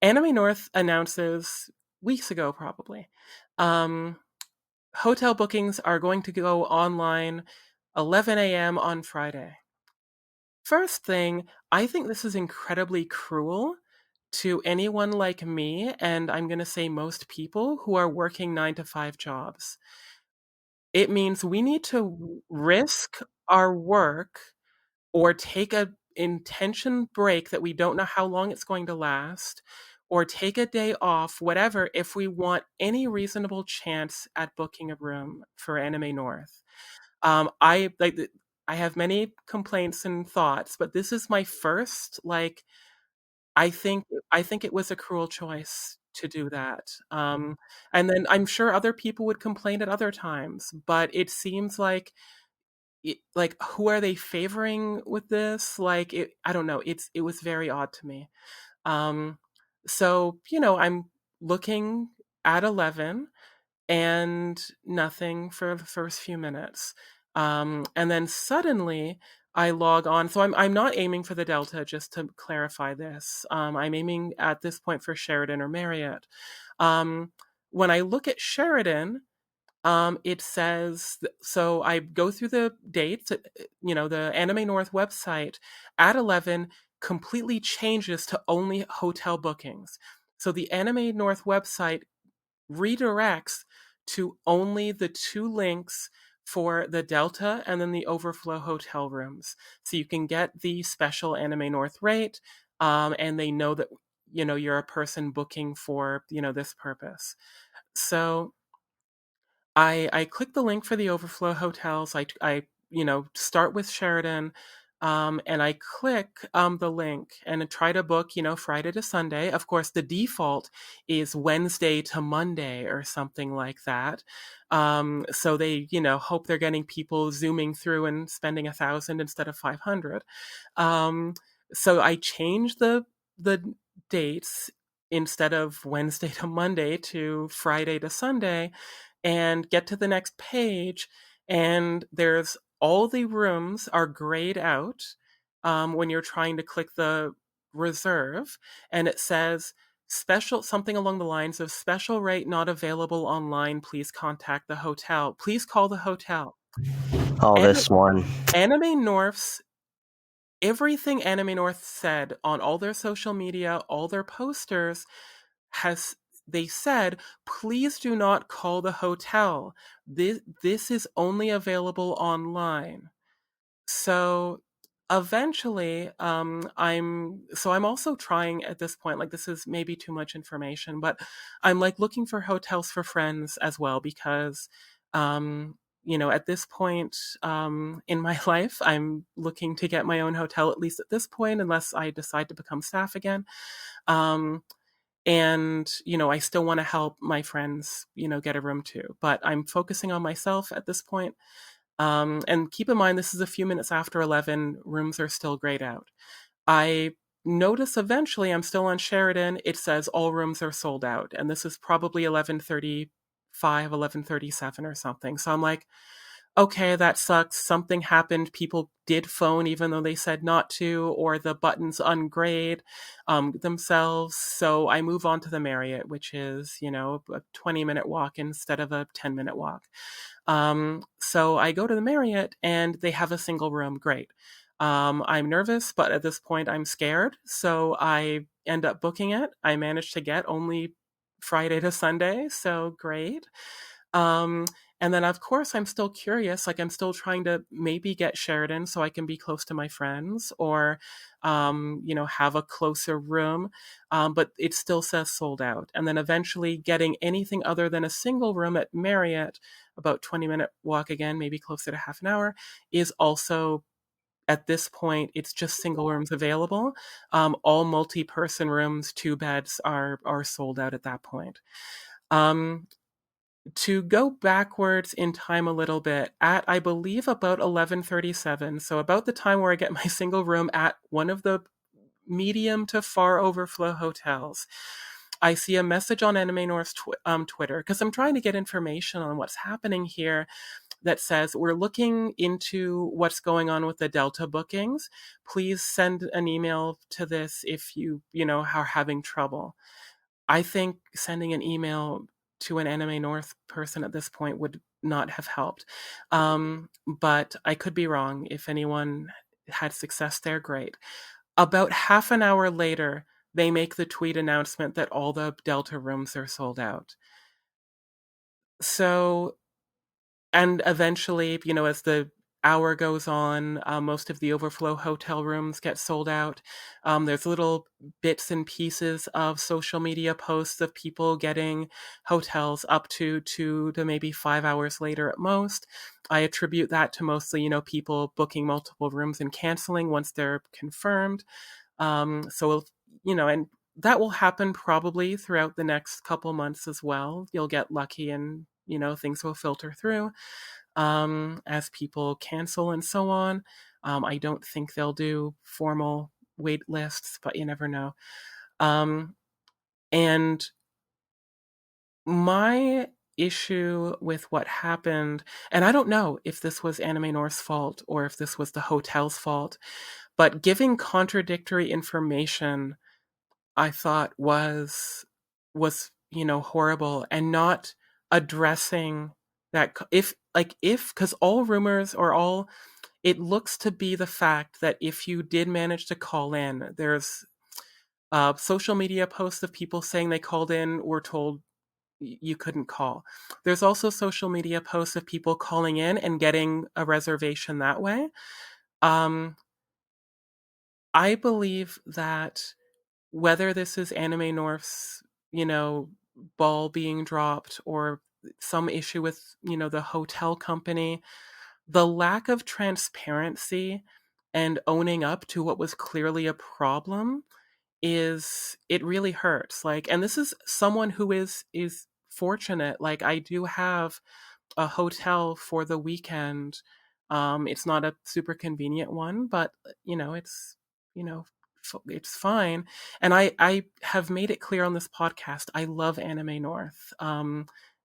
C: Anime North announces weeks ago, probably. Hotel bookings are going to go online 11 a.m. on Friday. First thing, I think this is incredibly cruel to anyone like me, and I'm going to say most people who are working 9-to-5 jobs. It means we need to risk our work or take a intention break that we don't know how long it's going to last, or take a day off, whatever, if we want any reasonable chance at booking a room for Anime North. I have many complaints and thoughts, but this is my first, I think it was a cruel choice to do that. And then I'm sure other people would complain at other times, but it seems like who are they favoring with this? I don't know. It was very odd to me. So I'm looking at 11 and nothing for the first few minutes. And then suddenly I log on. So I'm not aiming for the Delta, just to clarify this. I'm aiming at this point for Sheridan or Marriott. When I look at Sheridan, It says, so I go through the dates, the Anime North website at 11 completely changes to only hotel bookings. So the Anime North website redirects to only the 2 links for the Delta and then the Overflow hotel rooms. So you can get the special Anime North rate, and they know that, you're a person booking for, this purpose. So I click the link for the Overflow hotels. I start with Sheridan, and I click the link and try to book, Friday to Sunday. Of course, the default is Wednesday to Monday or something like that. So they, hope they're getting people zooming through and spending 1,000 instead of 500. So I change the dates instead of Wednesday to Monday to Friday to Sunday, and get to the next page, and there's all the rooms are grayed out when you're trying to click the reserve, and it says special, something along the lines of special rate not available online, please contact the hotel, please call the hotel.
E: Oh,
C: and
E: this one.
C: Anime North's everything Anime North said on all their social media, all their posters, they said, please do not call the hotel. This is only available online. So eventually, I'm also trying at this point, like, this is maybe too much information, but I'm like looking for hotels for friends as well, because at this point in my life, I'm looking to get my own hotel, at least at this point, unless I decide to become staff again. And I still want to help my friends get a room too, but I'm focusing on myself at this point. And keep in mind, this is a few minutes after 11. Rooms are still grayed out. I notice eventually, I'm still on Sheridan, it says all rooms are sold out, and this is probably 11:35, 11:37 or something. So I'm like, okay, that sucks. Something happened. People did phone even though they said not to, or the buttons ungrayed themselves. So I move on to the Marriott, which is, a 20-minute walk instead of a 10-minute walk. So I go to the Marriott, and they have a single room. Great. I'm nervous, but at this point I'm scared. So I end up booking it. I managed to get only Friday to Sunday. So great. And then, of course, I'm still curious. Like, I'm still trying to maybe get Sheridan so I can be close to my friends, or, have a closer room. But it still says sold out. And then eventually getting anything other than a single room at Marriott, about 20-minute walk again, maybe closer to half an hour, is also, at this point, it's just single rooms available. All multi-person rooms, 2 beds are sold out at that point. To go backwards in time a little bit, at, I believe, about 11:37, so about the time where I get my single room at one of the medium to far overflow hotels, I see a message on Anime North's Twitter, because I'm trying to get information on what's happening here, that says, we're looking into what's going on with the Delta bookings. Please send an email to this if you are having trouble. I think sending an email to an Anime North person at this point would not have helped. But I could be wrong. If anyone had success there, great. About half an hour later, they make the tweet announcement that all the Delta rooms are sold out. So, and eventually, as the hour goes on, most of the overflow hotel rooms get sold out. There's little bits and pieces of social media posts of people getting hotels up to 2 to maybe 5 hours later at most. I attribute that to mostly, people booking multiple rooms and canceling once they're confirmed. So, and that will happen probably throughout the next couple months as well. You'll get lucky, and, things will filter through as people cancel and so on. I don't think they'll do formal wait lists, but you never know. And my issue with what happened, and I don't know if this was Anime North's fault or if this was the hotel's fault, but giving contradictory information, I thought was horrible, and not addressing that because all rumors or all, it looks to be the fact that if you did manage to call in, there's social media posts of people saying they called in were told you couldn't call. There's also social media posts of people calling in and getting a reservation that way. I believe that whether this is Anime North's, ball being dropped or some issue with, the hotel company, the lack of transparency and owning up to what was clearly a problem it really hurts. And this is someone who is fortunate. I do have a hotel for the weekend. It's not a super convenient one, but it's you know it's fine. And I have made it clear on this podcast, I love Anime North.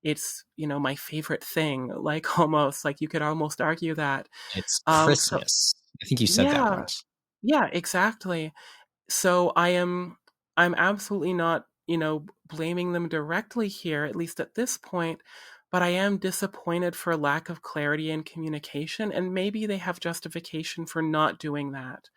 C: It's my favorite thing. Almost you could almost argue that
B: It's
C: so
B: Christmas. I think you said that
C: yeah,
B: once.
C: yeah, exactly. So I'm absolutely not, blaming them directly here, at least at this point, but I am disappointed for lack of clarity and communication, and maybe they have justification for not doing that.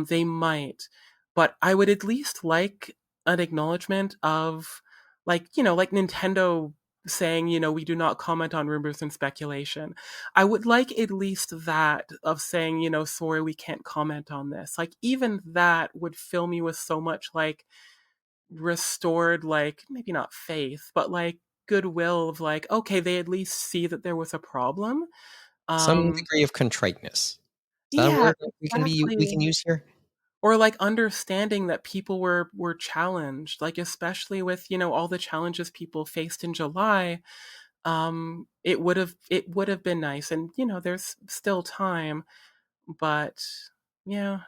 C: They might, but I would at least like an acknowledgement of, like Nintendo saying, we do not comment on rumors and speculation. I would like at least that of saying, sorry, we can't comment on this. Even that would fill me with so much restored, maybe not faith, but goodwill of okay, they at least see that there was a problem.
B: Some degree of contriteness. Is that a
C: Yeah,
B: word that we can
C: exactly.
B: use here?
C: Or understanding that people were challenged, especially with all the challenges people faced in July. It would have been nice, and there's still time, but yeah.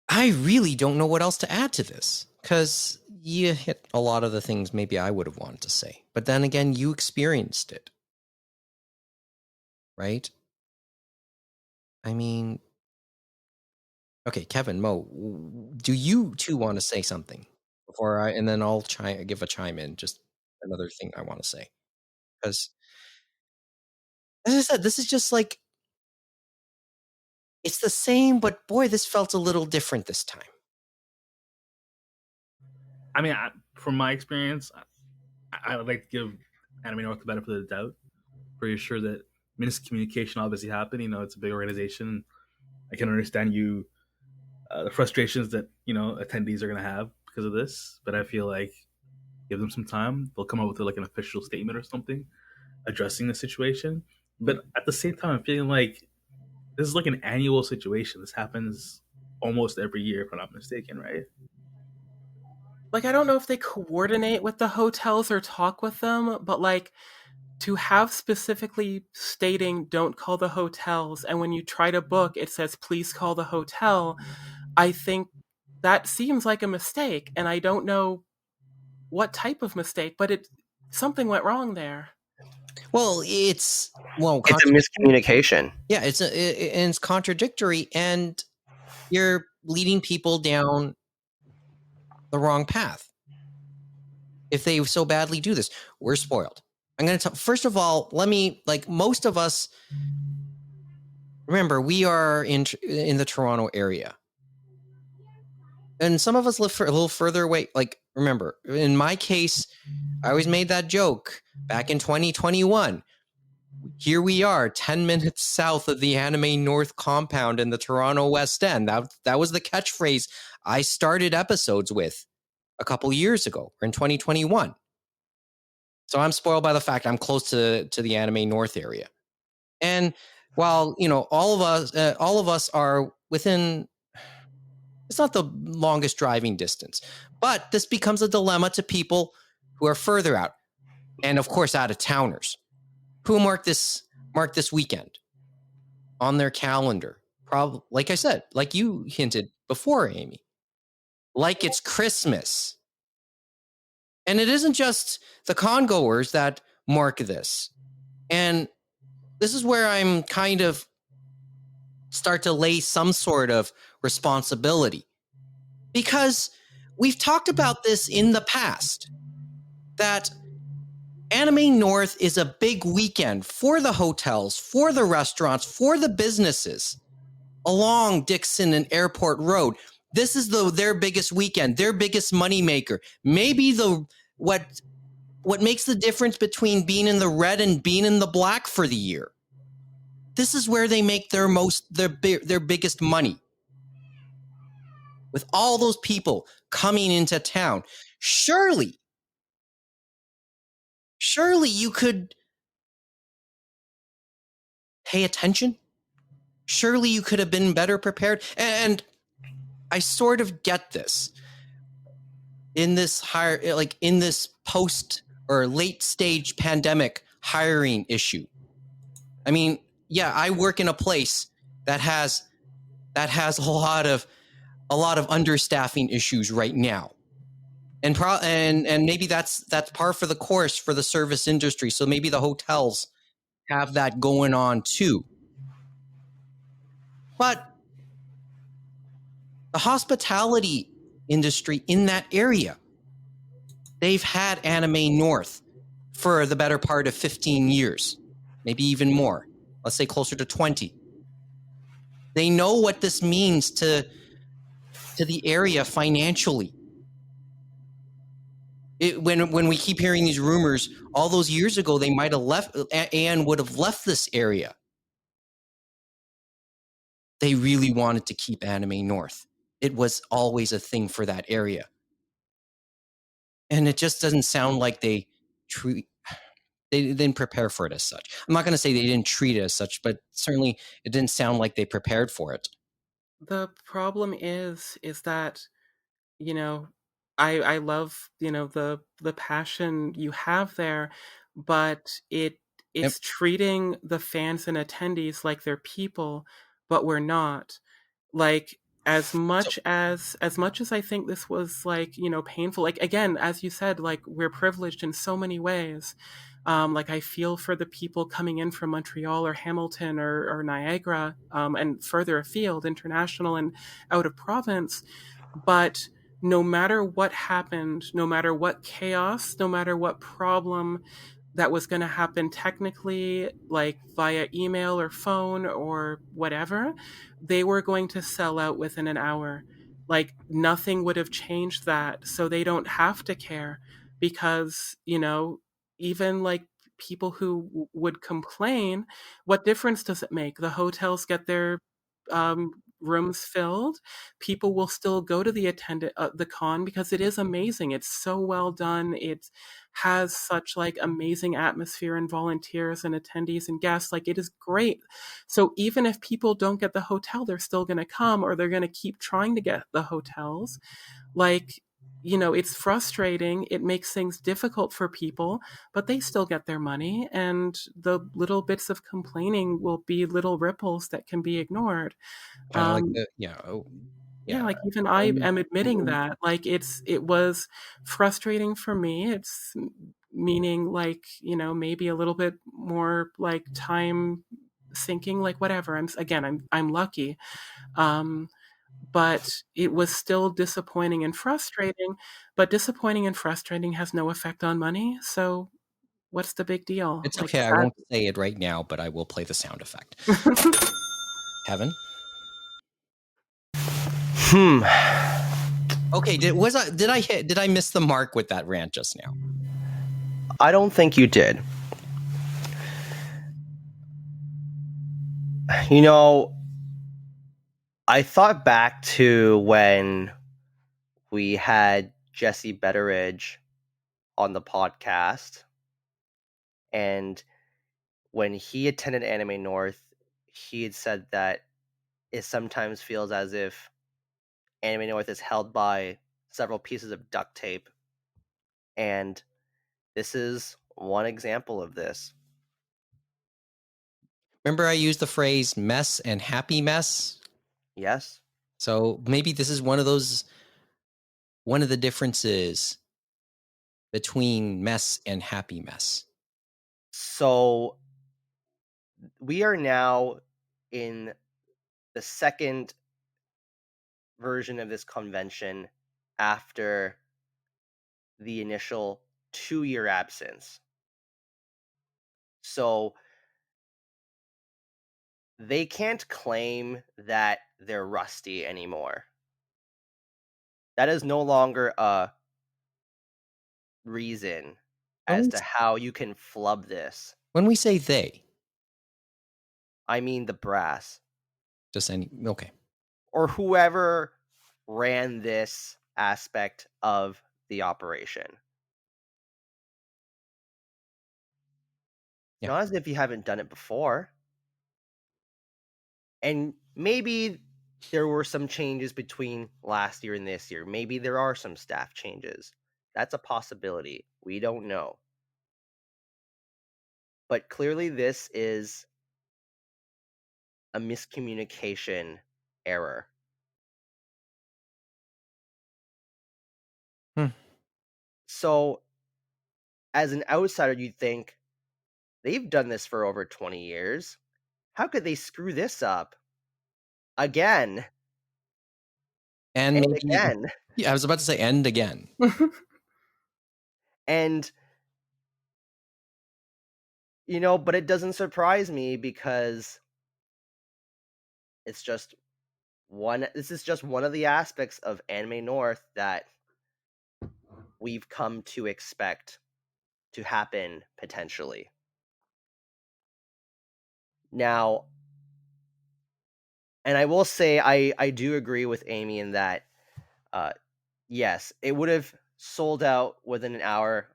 B: I really don't know what else to add to this, because you hit a lot of the things maybe I would have wanted to say. But then again, you experienced it, right? I mean, okay, Kevin, Mo, do you too want to say something and then I'll give a chime in, just another thing I want to say. Because, as I said, this is just it's the same, but boy, this felt a little different this time.
D: I mean, from my experience, I would like to give Anime North the benefit of the doubt. Pretty sure that miscommunication obviously happened. It's a big organization. I can understand the frustrations that attendees are going to have because of this, but I feel like give them some time. They'll come up with an official statement or something addressing the situation. But at the same time, I'm feeling like this is an annual situation. This happens almost every year, if I'm not mistaken, right?
C: I don't know if they coordinate with the hotels or talk with them, but to have specifically stating don't call the hotels, and when you try to book it says please call the hotel, I think that seems like a mistake, and I don't know what type of mistake, but something went wrong there.
B: Well, it's
E: a miscommunication.
B: Yeah, it's contradictory, and you're leading people down the wrong path. If they so badly do this, we're spoiled. I'm going to first of all, let me, most of us, remember, we are in the Toronto area. And some of us live a little further away. Remember, in my case, I always made that joke back in 2021. Here we are, 10 minutes south of the Anime North compound in the Toronto West End. That was the catchphrase I started episodes with a couple years ago, or in 2021. So I'm spoiled by the fact I'm close to the Anime North area. And while, all of us are within, it's not the longest driving distance, but this becomes a dilemma to people who are further out, and of course out of towners, who mark this weekend on their calendar. Probably, like I said, like you hinted before, Amy, like it's Christmas. And it isn't just the congoers that mark this. And this is where I'm kind of start to lay some sort of responsibility, because we've talked about this in the past. that Anime North is a big weekend for the hotels, for the restaurants, for the businesses along Dixon and Airport Road. This is their biggest weekend, their biggest moneymaker. Maybe what makes the difference between being in the red and being in the black for the year. This is where they make their biggest money. With all those people coming into town, surely you could pay attention. Surely you could have been better prepared. And I sort of get this in this in this post or late stage pandemic hiring issue. I mean, yeah, I work in a place that has a lot of understaffing issues right now. And maybe that's par for the course for the service industry. So maybe the hotels have that going on too. But the hospitality industry in that area, they've had Anime North for the better part of 15 years, maybe even more. Let's say closer to 20. They know what this means to the area financially. When we keep hearing these rumors, all those years ago, they might have left, Anne would have left this area. They really wanted to keep Anime North. It was always a thing for that area. And it just doesn't sound like they didn't prepare for it as such. I'm not going to say they didn't treat it as such, but certainly it didn't sound like they prepared for it.
C: The problem is that, you know, I love, you know, the passion you have there, but it's treating the fans and attendees like they're people, but we're not. Like, as much as I think this was, like, you know, painful, like, again, as you said, like, we're privileged in so many ways. Like, I feel for the people coming in from Montreal or Hamilton or Niagara, and further afield, international and out of province. But no matter what happened, no matter what chaos, no matter what problem that was going to happen technically, like via email or phone or whatever, they were going to sell out within an hour. Like, nothing would have changed that. So they don't have to care, because, you know, even like people who would complain, what difference does it make? The hotels get their rooms filled. People will still go to the con, because it is amazing. It's so well done. It has such like amazing atmosphere and volunteers and attendees and guests. Like, it is great. So even if people don't get the hotel, they're still going to come, or they're going to keep trying to get the hotels. Like, you know, it's frustrating. It makes things difficult for people, but they still get their money. And the little bits of complaining will be little ripples that can be ignored.
B: Like
C: Like, even I am admitting that, like, it was frustrating for me. It's meaning, like, you know, maybe a little bit more like time sinking, like, whatever. I'm lucky. But it was still disappointing and frustrating. But disappointing and frustrating has no effect on money. So what's the big deal?
B: It's okay. I won't say it right now, but I will play the sound effect. Kevin? Okay, did I miss the mark with that rant just now?
E: I don't think you did. You know, I thought back to when we had Jesse Betteridge on the podcast, and when he attended Anime North, he had said that it sometimes feels as if Anime North is held by several pieces of duct tape, and this is one example of this.
B: Remember I used the phrase mess and happy mess?
E: Yes.
B: So maybe this is one of the differences between mess and happy mess.
E: So we are now in the second version of this convention after the initial 2-year absence. So they can't claim that they're rusty anymore. That is no longer a reason as to how you can flub this.
B: When we say they,
E: I mean the brass.
B: just any, okay.
E: Or whoever ran this aspect of the operation.
B: Yeah.
E: Not as if you haven't done it before. And maybe there were some changes between last year and this year. Maybe there are some staff changes. That's a possibility. We don't know. But clearly this is a miscommunication error. So, as an outsider, you'd think, they've done this for over 20 years. How could they screw this up? Again.
B: And maybe,
E: again.
B: Yeah, I was about to say, and again.
E: And, you know, but it doesn't surprise me because it's just this is just one of the aspects of Anime North that we've come to expect to happen potentially. Now, and I will say I do agree with Amy in that, yes, it would have sold out within an hour.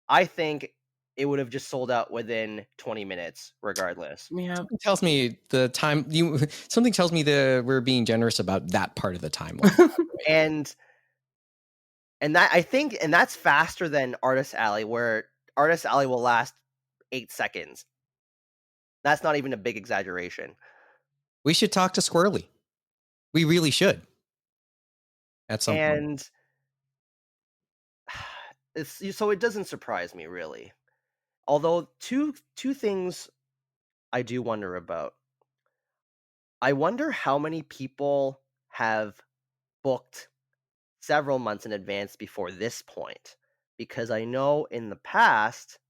E: I think it would have just sold out within 20 minutes, regardless.
C: Yeah.
B: Something tells me the time something tells me that we're being generous about that part of the timeline.
E: and that I think, and that's faster than Artist Alley, where Artist Alley will last 8 seconds. That's not even a big exaggeration.
B: We should talk to Squirrely. We really should. At some point.
E: And so it doesn't surprise me, really. Although two things I do wonder about. I wonder how many people have booked several months in advance before this point, because I know in the past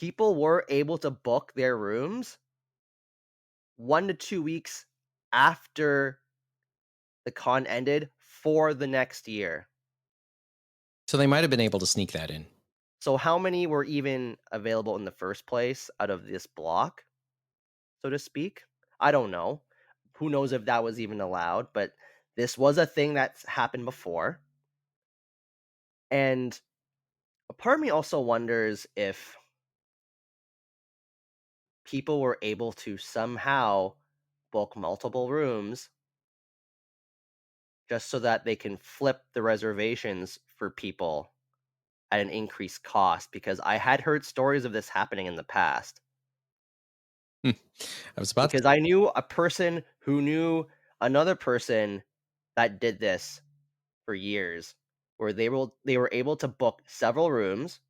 E: people were able to book their rooms 1 to 2 weeks after the con ended for the next year.
B: So they might have been able to sneak that in.
E: So how many were even available in the first place out of this block, so to speak? I don't know. Who knows if that was even allowed, but this was a thing that's happened before. And a part of me also wonders if people were able to somehow book multiple rooms just so that they can flip the reservations for people at an increased cost, because I had heard stories of this happening in the past.
B: I was about
E: because I knew a person who knew another person that did this for years, where they were able to book several rooms,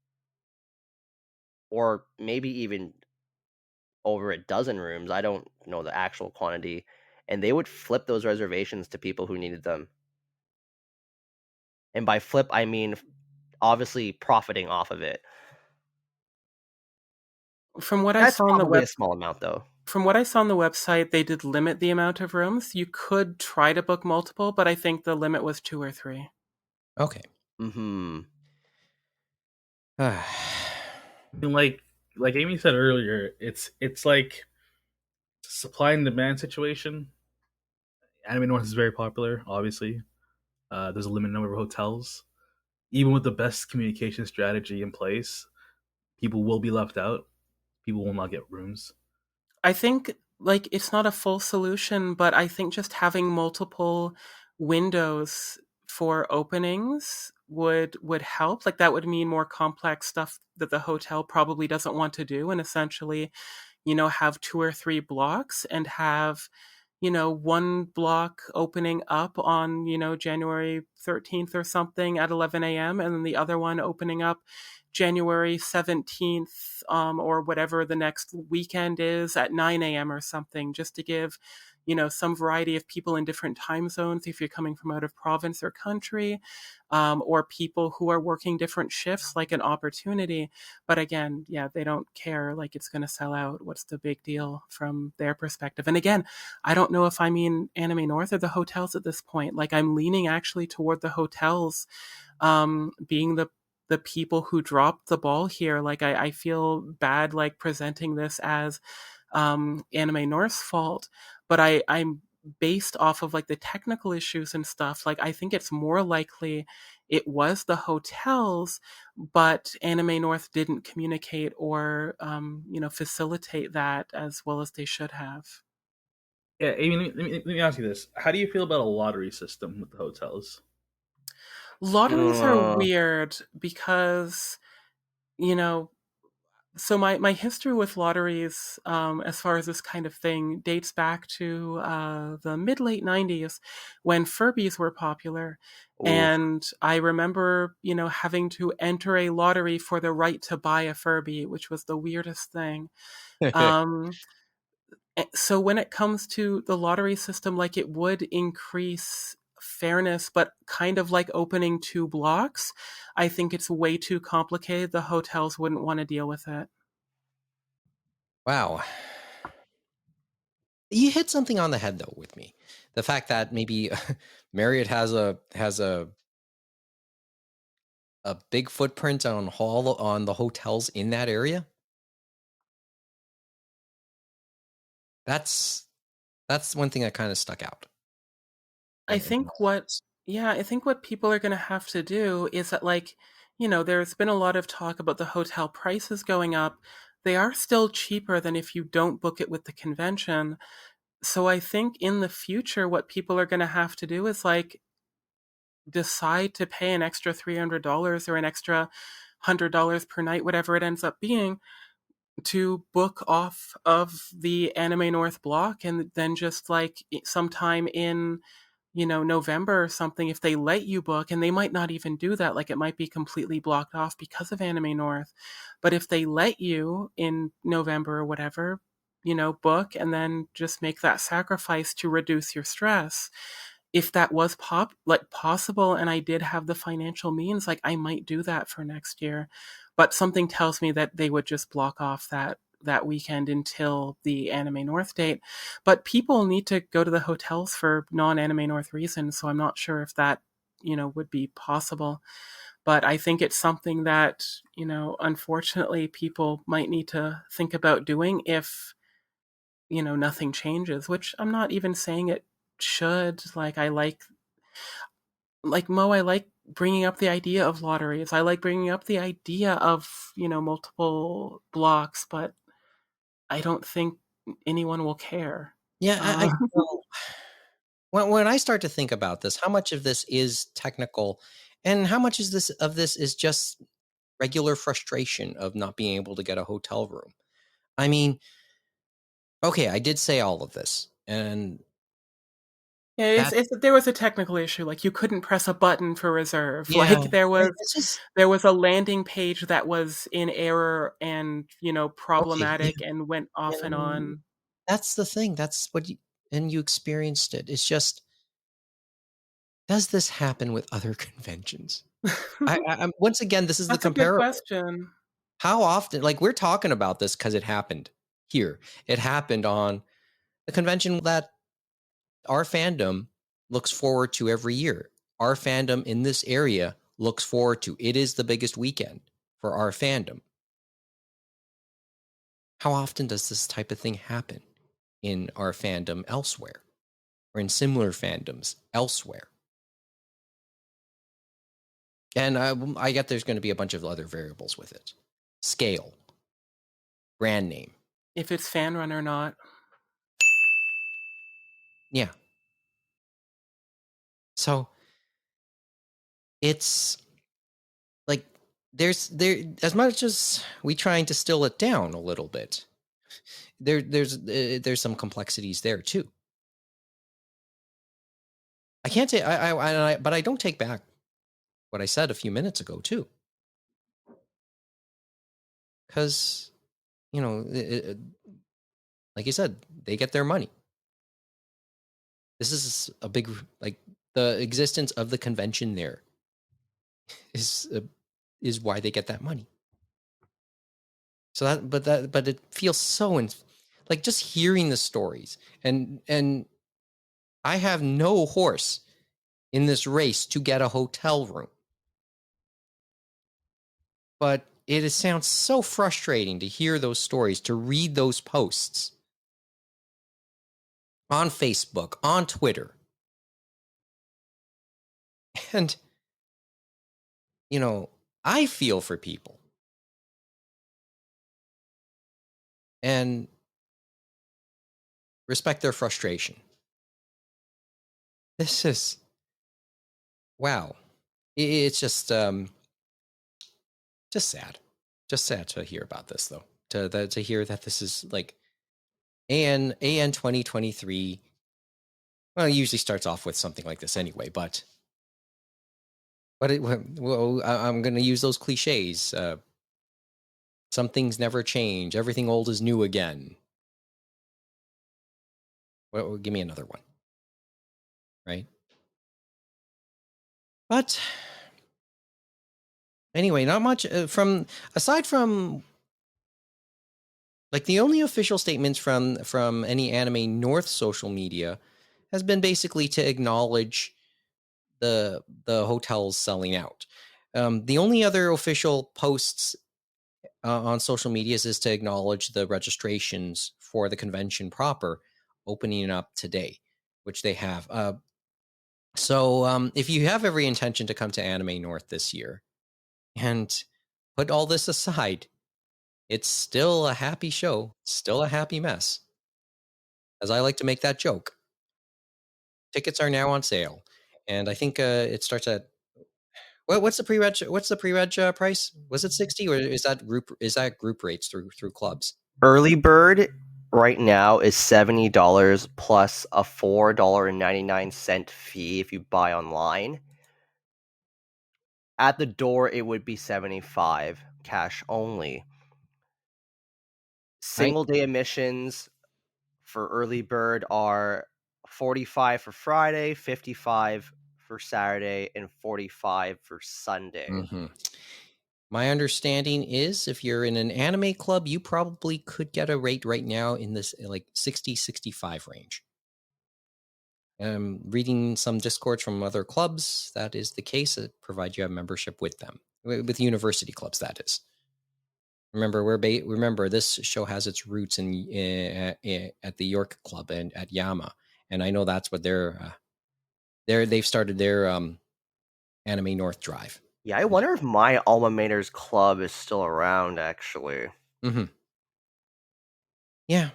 E: or maybe even over a dozen rooms. I don't know the actual quantity, and they would flip those reservations to people who needed them. And by flip, I mean obviously profiting off of it.
C: From what I
E: That's
C: saw on the
E: probably a small amount, though.
C: From what I saw on the website, they did limit the amount of rooms. You could try to book multiple, but I think the limit was 2 or 3.
B: Okay.
D: And like Amy said earlier, it's like supply and demand situation. Anime North is very popular, obviously. There's a limited number of hotels. Even with the best communication strategy in place, people will be left out. People will not get rooms.
C: I think like it's not a full solution, but I think just having multiple windows for openings would help. Like that would mean more complex stuff that the hotel probably doesn't want to do, and essentially, have 2 or 3 blocks and have one block opening up on, January 13th or something at 11 a.m. and then the other one opening up January 17th or whatever the next weekend is at 9 a.m. or something, just to give, some variety of people in different time zones if you're coming from out of province or country, or people who are working different shifts, like an opportunity. But again, yeah, they don't care, like it's going to sell out. What's the big deal from their perspective? And again, I don't know if I mean Anime North or the hotels at this point. Like, I'm leaning actually toward the hotels being the people who dropped the ball here. Like, I feel bad like presenting this as Anime North's fault, but I'm based off of like the technical issues and stuff. Like, I think it's more likely it was the hotels, but Anime North didn't communicate or facilitate that as well as they should have.
D: Yeah, Amy, let me ask you this: how do you feel about a lottery system with the hotels?
C: Lotteries are weird because, so my history with lotteries, as far as this kind of thing, dates back to the mid-late 90s when Furbies were popular.
E: Oof.
C: And I remember, having to enter a lottery for the right to buy a Furby, which was the weirdest thing. So when it comes to the lottery system, like, it would increase fairness, but kind of like opening 2 blocks, I think it's way too complicated. The hotels wouldn't want to deal with it.
B: Wow. You hit something on the head though with me. The fact that maybe Marriott has a big footprint on the hotels in that area. That's one thing that kind of stuck out.
C: I think what people are going to have to do is that, like, there's been a lot of talk about the hotel prices going up. They are still cheaper than if you don't book it with the convention. So I think in the future, what people are going to have to do is, like, decide to pay an extra $300 or an extra $100 per night, whatever it ends up being, to book off of the Anime North block, and then just like sometime in November or something, if they let you book, and they might not even do that, like it might be completely blocked off because of Anime North, but if they let you in November or whatever, book and then just make that sacrifice to reduce your stress. If that was possible and I did have the financial means, like, I might do that for next year. But something tells me that they would just block off that weekend until the Anime North date. But people need to go to the hotels for non-Anime North reasons, so I'm not sure if that, would be possible. But I think it's something that, unfortunately, people might need to think about doing if, nothing changes, which I'm not even saying it should. Like, I like Mo, I like bringing up the idea of lotteries. I like bringing up the idea of, multiple blocks, but I don't think anyone will care.
B: Yeah, I when I start to think about this, how much of this is technical, and how much is this is just regular frustration of not being able to get a hotel room? I mean, okay, I did say all of this, and
C: Yeah, there was a technical issue. Like, you couldn't press a button for reserve.
B: yeah,
C: Like, there
B: it's just
C: was a landing page that was in error and,
B: okay.
C: problematic and went off and on.
B: That's the thing. That's what you experienced it. It's just, does this happen with other conventions? I'm once again, this is
C: That's
B: the
C: a good
B: comparable.
C: question.
B: How often, like, we're talking about this because it happened here. It happened on the convention that our fandom looks forward to every year. Our fandom in this area looks forward to. It is the biggest weekend for our fandom. How often does this type of thing happen in our fandom elsewhere, or in similar fandoms elsewhere? And I get there's going to be a bunch of other variables with it. Scale, brand name.
C: If it's fan run or not.
B: Yeah. So it's like there's as much as we try and distill it down a little bit, there's some complexities there too. I can't say but I don't take back what I said a few minutes ago too, because like you said, they get their money. This is a big, like, the existence of the convention there is why they get that money. So but it feels so like just hearing the stories, and I have no horse in this race to get a hotel room. But it sounds so frustrating to hear those stories, to read those posts on Facebook, on Twitter. And, I feel for people. And respect their frustration. This is, wow. It's just sad. Just sad to hear about this, though. To hear that this is like AN 2023. Well, it usually starts off with something like this anyway, but I'm going to use those cliches. Some things never change. Everything old is new again. Well, give me another one. Right? But anyway, not much aside from like the only official statements from any Anime North social media has been basically to acknowledge the hotels selling out. The only other official posts on social medias is to acknowledge the registrations for the convention proper opening up today, which they have. So if you have every intention to come to Anime North this year and put all this aside, it's still a happy show, still a happy mess, as I like to make that joke. Tickets are now on sale, and I think it starts at what's the pre-reg? What's the pre-reg price? Was it 60, or is that group rates through clubs?
E: Early bird right now is $70 plus a $4.99 fee if you buy online. At the door, it would be $75 cash only. Single day admissions for early bird are $45 for Friday, $55 for Saturday, and $45 for Sunday.
B: Mm-hmm. My understanding is if you're in an anime club, you probably could get a rate right now in this like 60, 65 range. Reading some discords from other clubs, that is the case. It provides you a membership with them, with university clubs, that is. Remember, this show has its roots at the York Club and at Yama, and I know that's what they've started their Anime North drive.
E: Yeah, I wonder if my alma mater's club is still around, actually.
B: Mm-hmm. Yeah.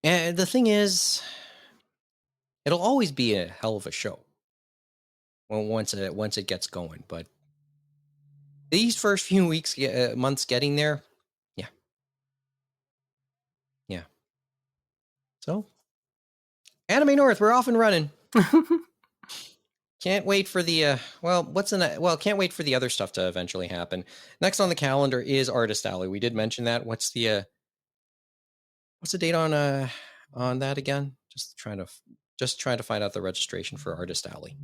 B: And the thing is, it'll always be a hell of a show once it gets going. But these first few weeks, months getting there, yeah. So, Anime North, we're off and running. Can't wait for the can't wait for the other stuff to eventually happen. Next on the calendar is Artist Alley. We did mention that. What's the date on that again? Just trying to find out the registration for Artist Alley.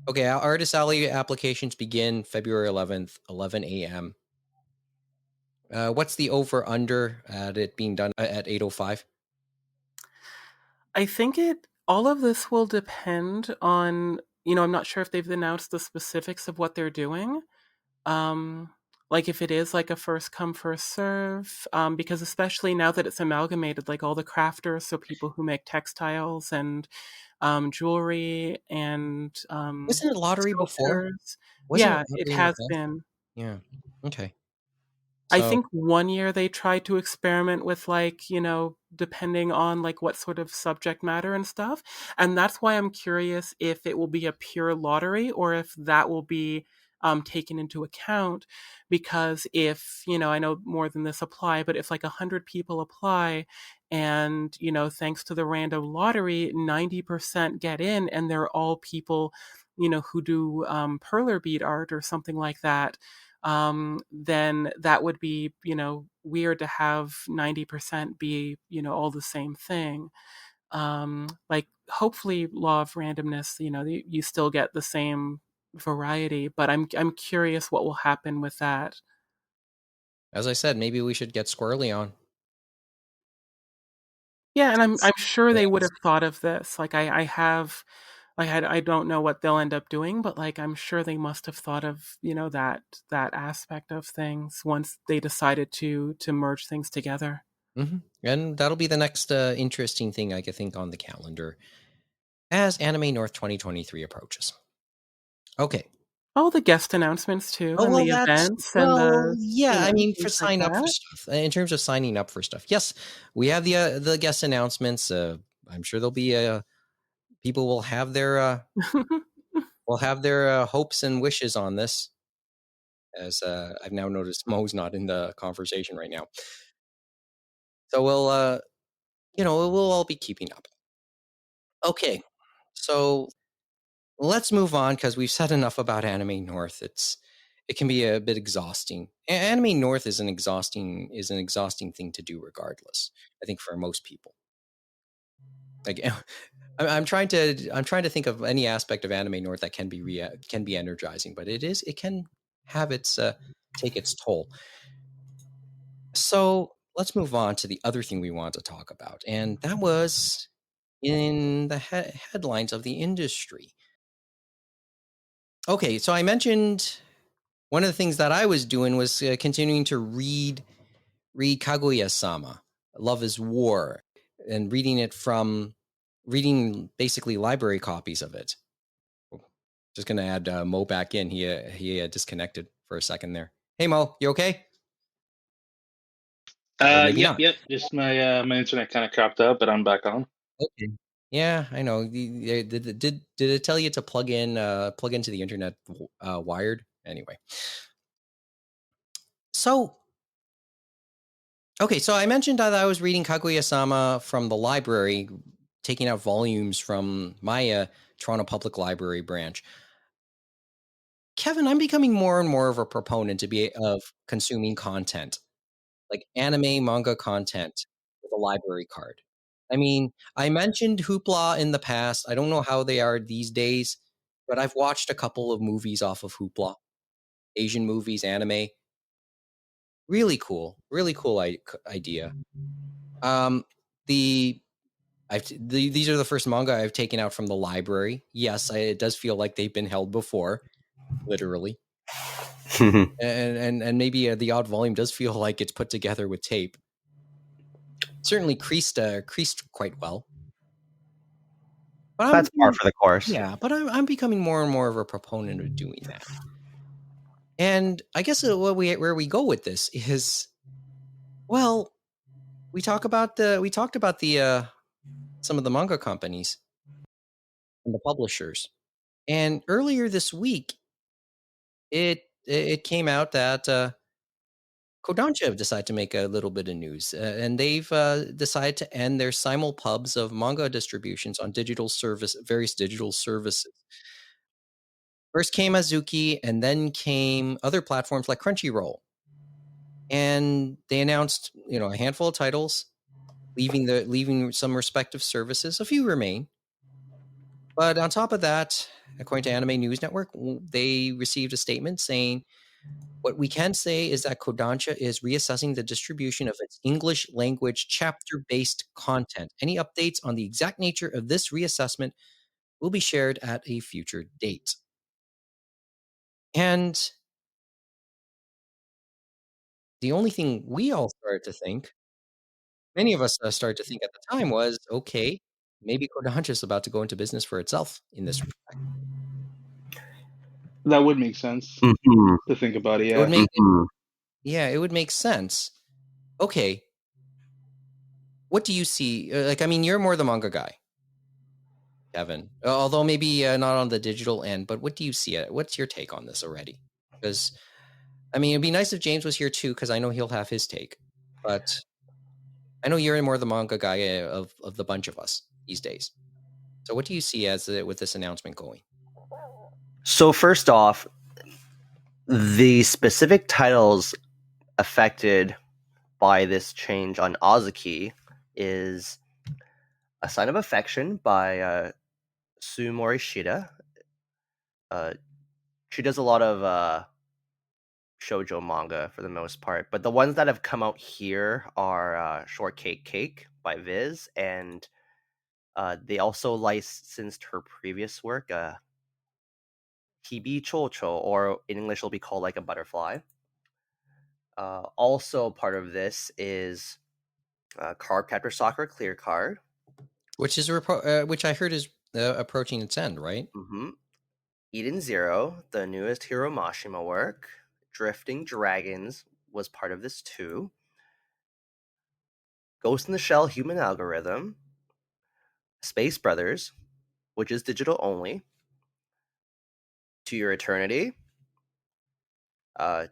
B: Okay, Artist Alley applications begin February 11th, 11 a.m. What's the over under at it being done at 8:05?
C: I think all of this will depend on, I'm not sure if they've announced the specifics of what they're doing. Like if it is like a first come, first serve, because especially now that it's amalgamated, like all the crafters, so people who make textiles and jewelry and
B: wasn't it lottery before?
C: It has been.
B: Yeah. Okay.
C: I think one year they tried to experiment with like, depending on like what sort of subject matter and stuff. And that's why I'm curious if it will be a pure lottery or if that will be taken into account. Because if, I know more than this apply, but if like 100 people apply and, thanks to the random lottery, 90% get in and they're all people, who do perler bead art or something like that. Then that would be, weird to have 90% be, all the same thing. Like hopefully law of randomness, you still get the same variety, but I'm curious what will happen with that.
B: As I said, maybe we should get Squirrely on.
C: Yeah, and I'm sure they would have thought of this. Like I don't know what they'll end up doing, but like I'm sure they must have thought of, that aspect of things once they decided to merge things together.
B: Mm-hmm. And that'll be the next interesting thing I could think on the calendar as Anime North 2023 approaches. Okay.
C: Oh, the guest announcements too, and the events, and
B: I mean, for
C: things
B: sign
C: like
B: up for
C: that.
B: stuff. In terms of signing up for stuff, yes, we have the guest announcements. I'm sure there'll be people will have their hopes and wishes on this. As I've now noticed, Mo's not in the conversation right now, so we'll we'll all be keeping up. Okay, so let's move on because we've said enough about Anime North. It can be a bit exhausting. Anime North is an exhausting thing to do, regardless. I think for most people. Like, I'm trying to think of any aspect of Anime North that can be energizing, but it can have its take its toll. So let's move on to the other thing we want to talk about, and that was in the headlines of the industry. Okay, so I mentioned one of the things that I was doing was continuing to read Kaguya-sama, Love is War, and reading basically library copies of it. Just going to add Mo back in. He disconnected for a second there. Hey, Mo, you okay? Maybe not.
F: Yep. Just my internet kind of crapped out, but I'm back on.
B: Okay. Yeah, I know. Did it tell you to plug into the internet wired? Anyway. So I mentioned that I was reading Kaguya-sama from the library, taking out volumes from my Toronto Public Library branch. Kevin, I'm becoming more and more of a proponent of consuming content, like anime, manga content with a library card. I mean, I mentioned Hoopla in the past. I don't know how they are these days, but I've watched a couple of movies off of Hoopla, Asian movies, anime. Really cool idea. These are the first manga I've taken out from the library. Yes, it does feel like they've been held before, literally. and maybe the odd volume does feel like it's put together with tape. Certainly creased quite well. But
E: That's par for the course.
B: Yeah, but I'm becoming more and more of a proponent of doing that. And I guess where we go with this is, well, we talked about the some of the manga companies and the publishers. And earlier this week, it came out that Kodansha have decided to make a little bit of news, and they've decided to end their simulpubs of manga distributions on various digital services. First came Azuki, and then came other platforms like Crunchyroll, and they announced a handful of titles, leaving some respective services. A few remain, but on top of that, according to Anime News Network, they received a statement saying, what we can say is that Kodansha is reassessing the distribution of its English language chapter-based content. Any updates on the exact nature of this reassessment will be shared at a future date. And the only thing we all started to think, many of us started to think at the time, was, okay, maybe Kodansha is about to go into business for itself in this respect.
F: That would make sense to think about it. Yeah,
B: It would make sense. Okay, what do you see? You're more the manga guy, Kevin. Although maybe not on the digital end, but what do you see? What's your take on this already? Because, it'd be nice if James was here too, because I know he'll have his take. But I know you're more the manga guy of the bunch of us these days. So what do you see with this announcement going?
E: So first off, the specific titles affected by this change on Azuki is A Sign of Affection by Sue Morishita. She does a lot of shoujo manga for the most part, but the ones that have come out here are Shortcake Cake by Viz, and they also licensed her previous work, Hibi Chocho, or in English will be called Like a Butterfly. Also part of this is Card Captor Sakura Clear Card,
B: which I heard is approaching its end, right?
E: Mm-hmm. Eden Zero, the newest Hiro Mashima work. Drifting Dragons was part of this too. Ghost in the Shell Human Algorithm. Space Brothers, which is digital only. To Your Eternity. Topu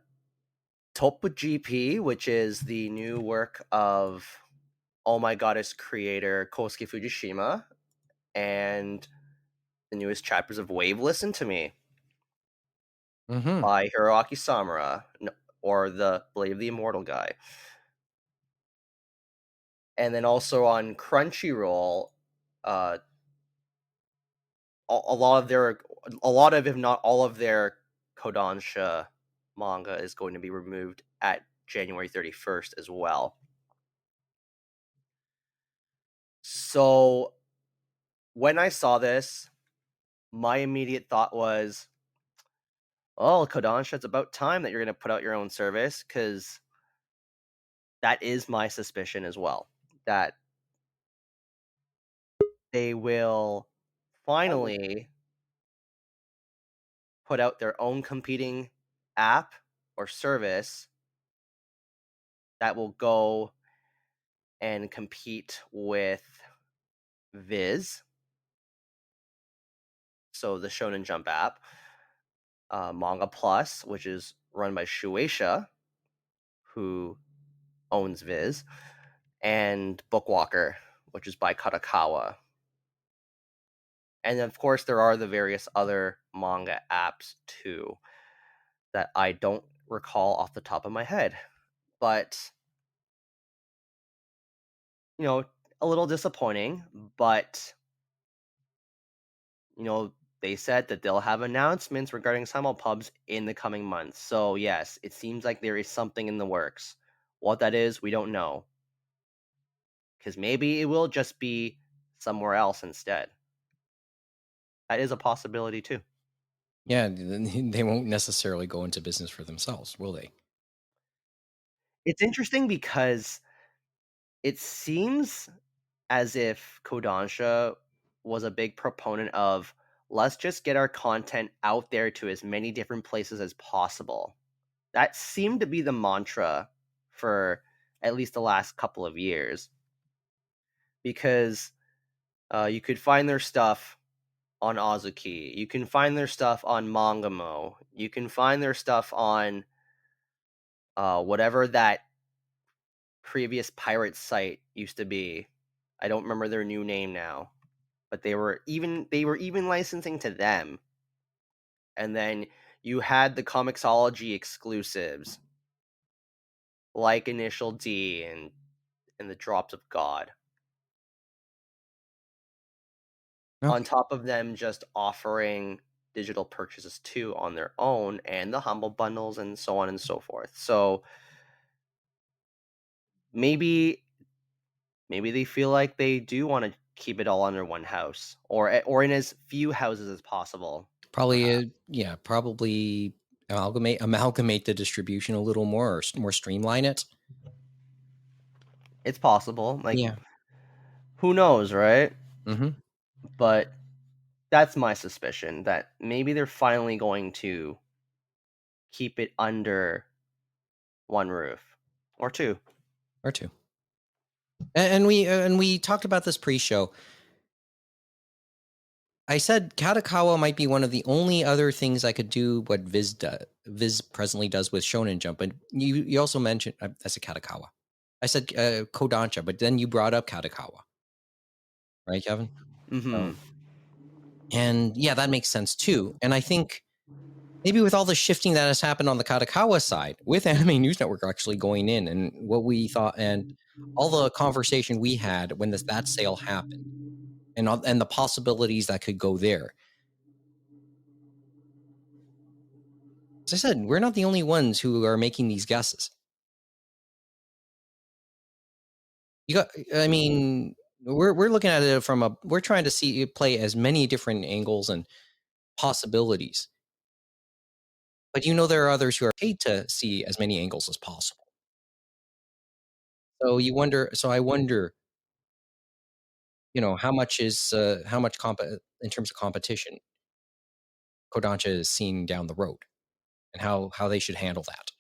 E: GP, which is the new work of Oh My Goddess creator Kosuke Fujishima, and the newest chapters of Wave Listen to Me by Hiroaki Samura, or the Blade of the Immortal guy. And then also on Crunchyroll, a lot of, if not all of their Kodansha manga is going to be removed at January 31st as well. So when I saw this, my immediate thought was, oh, Kodansha, it's about time that you're going to put out your own service, because that is my suspicion as well, that they will finally put out their own competing app or service that will go and compete with Viz, so the Shonen Jump app, Manga Plus, which is run by Shueisha, who owns Viz, and Bookwalker, which is by Kadokawa. And of course, there are the various other manga apps too that I don't recall off the top of my head. But, a little disappointing, but, they said that they'll have announcements regarding simulpubs in the coming months. So yes, it seems like there is something in the works. What that is, we don't know. Because maybe it will just be somewhere else instead. That is a possibility too.
B: Yeah, they won't necessarily go into business for themselves, will they?
E: It's interesting because it seems as if Kodansha was a big proponent of, let's just get our content out there to as many different places as possible. That seemed to be the mantra for at least the last couple of years. Because you could find their stuff on Azuki. You can find their stuff on Mangamo. You can find their stuff on whatever that previous pirate site used to be. I don't remember their new name now, but they were even licensing to them. And then you had the Comixology exclusives, like Initial D and the Drops of God.
B: Okay.
E: On top of them just offering digital purchases too on their own, and the Humble Bundles and so on and so forth. So maybe they feel like they do want to keep it all under one house, or in as few houses as possible.
B: Probably amalgamate the distribution a little more, or more streamline it.
E: It's possible. Who knows, right?
B: Mm-hmm.
E: But that's my suspicion, that maybe they're finally going to keep it under one roof, or two.
B: And we talked about this pre-show. I said Kadokawa might be one of the only other things I could do what Viz presently does with Shonen Jump. And you also mentioned, I said Kadokawa. I said Kodansha, but then you brought up Kadokawa. Right, Kevin?
E: Mm-hmm.
B: And yeah, that makes sense too. And I think maybe with all the shifting that has happened on the Kadokawa side, with Anime News Network actually going in, and what we thought, and all the conversation we had when that sale happened, and the possibilities that could go there. As I said, we're not the only ones who are making these guesses. We're looking at it we're trying to play as many different angles and possibilities. But there are others who are paid to see as many angles as possible. So I wonder, how much in terms of competition, Kodansha is seeing down the road, and how they should handle that.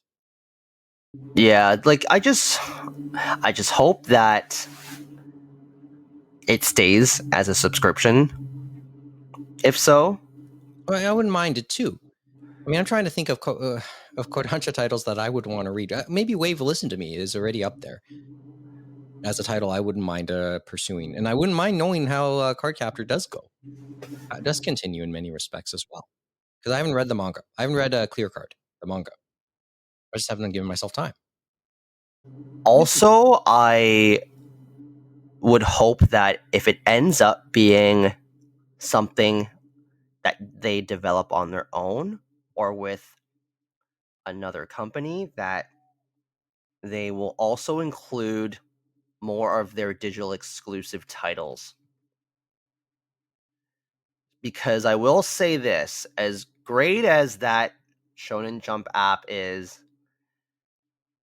E: Yeah, I just hope that it stays as a subscription. If so,
B: I wouldn't mind it too. I'm trying to think of Kodansha titles that I would want to read. Maybe Wave Listen to Me is already up there as a title I wouldn't mind pursuing, and I wouldn't mind knowing how Cardcaptor does go. It does continue in many respects as well, because I haven't read the manga. I haven't read Clear Card, the manga. I just haven't given myself time.
E: Also, I would hope that if it ends up being something that they develop on their own or with another company, that they will also include more of their digital exclusive titles. Because I will say this, as great as that Shonen Jump app is,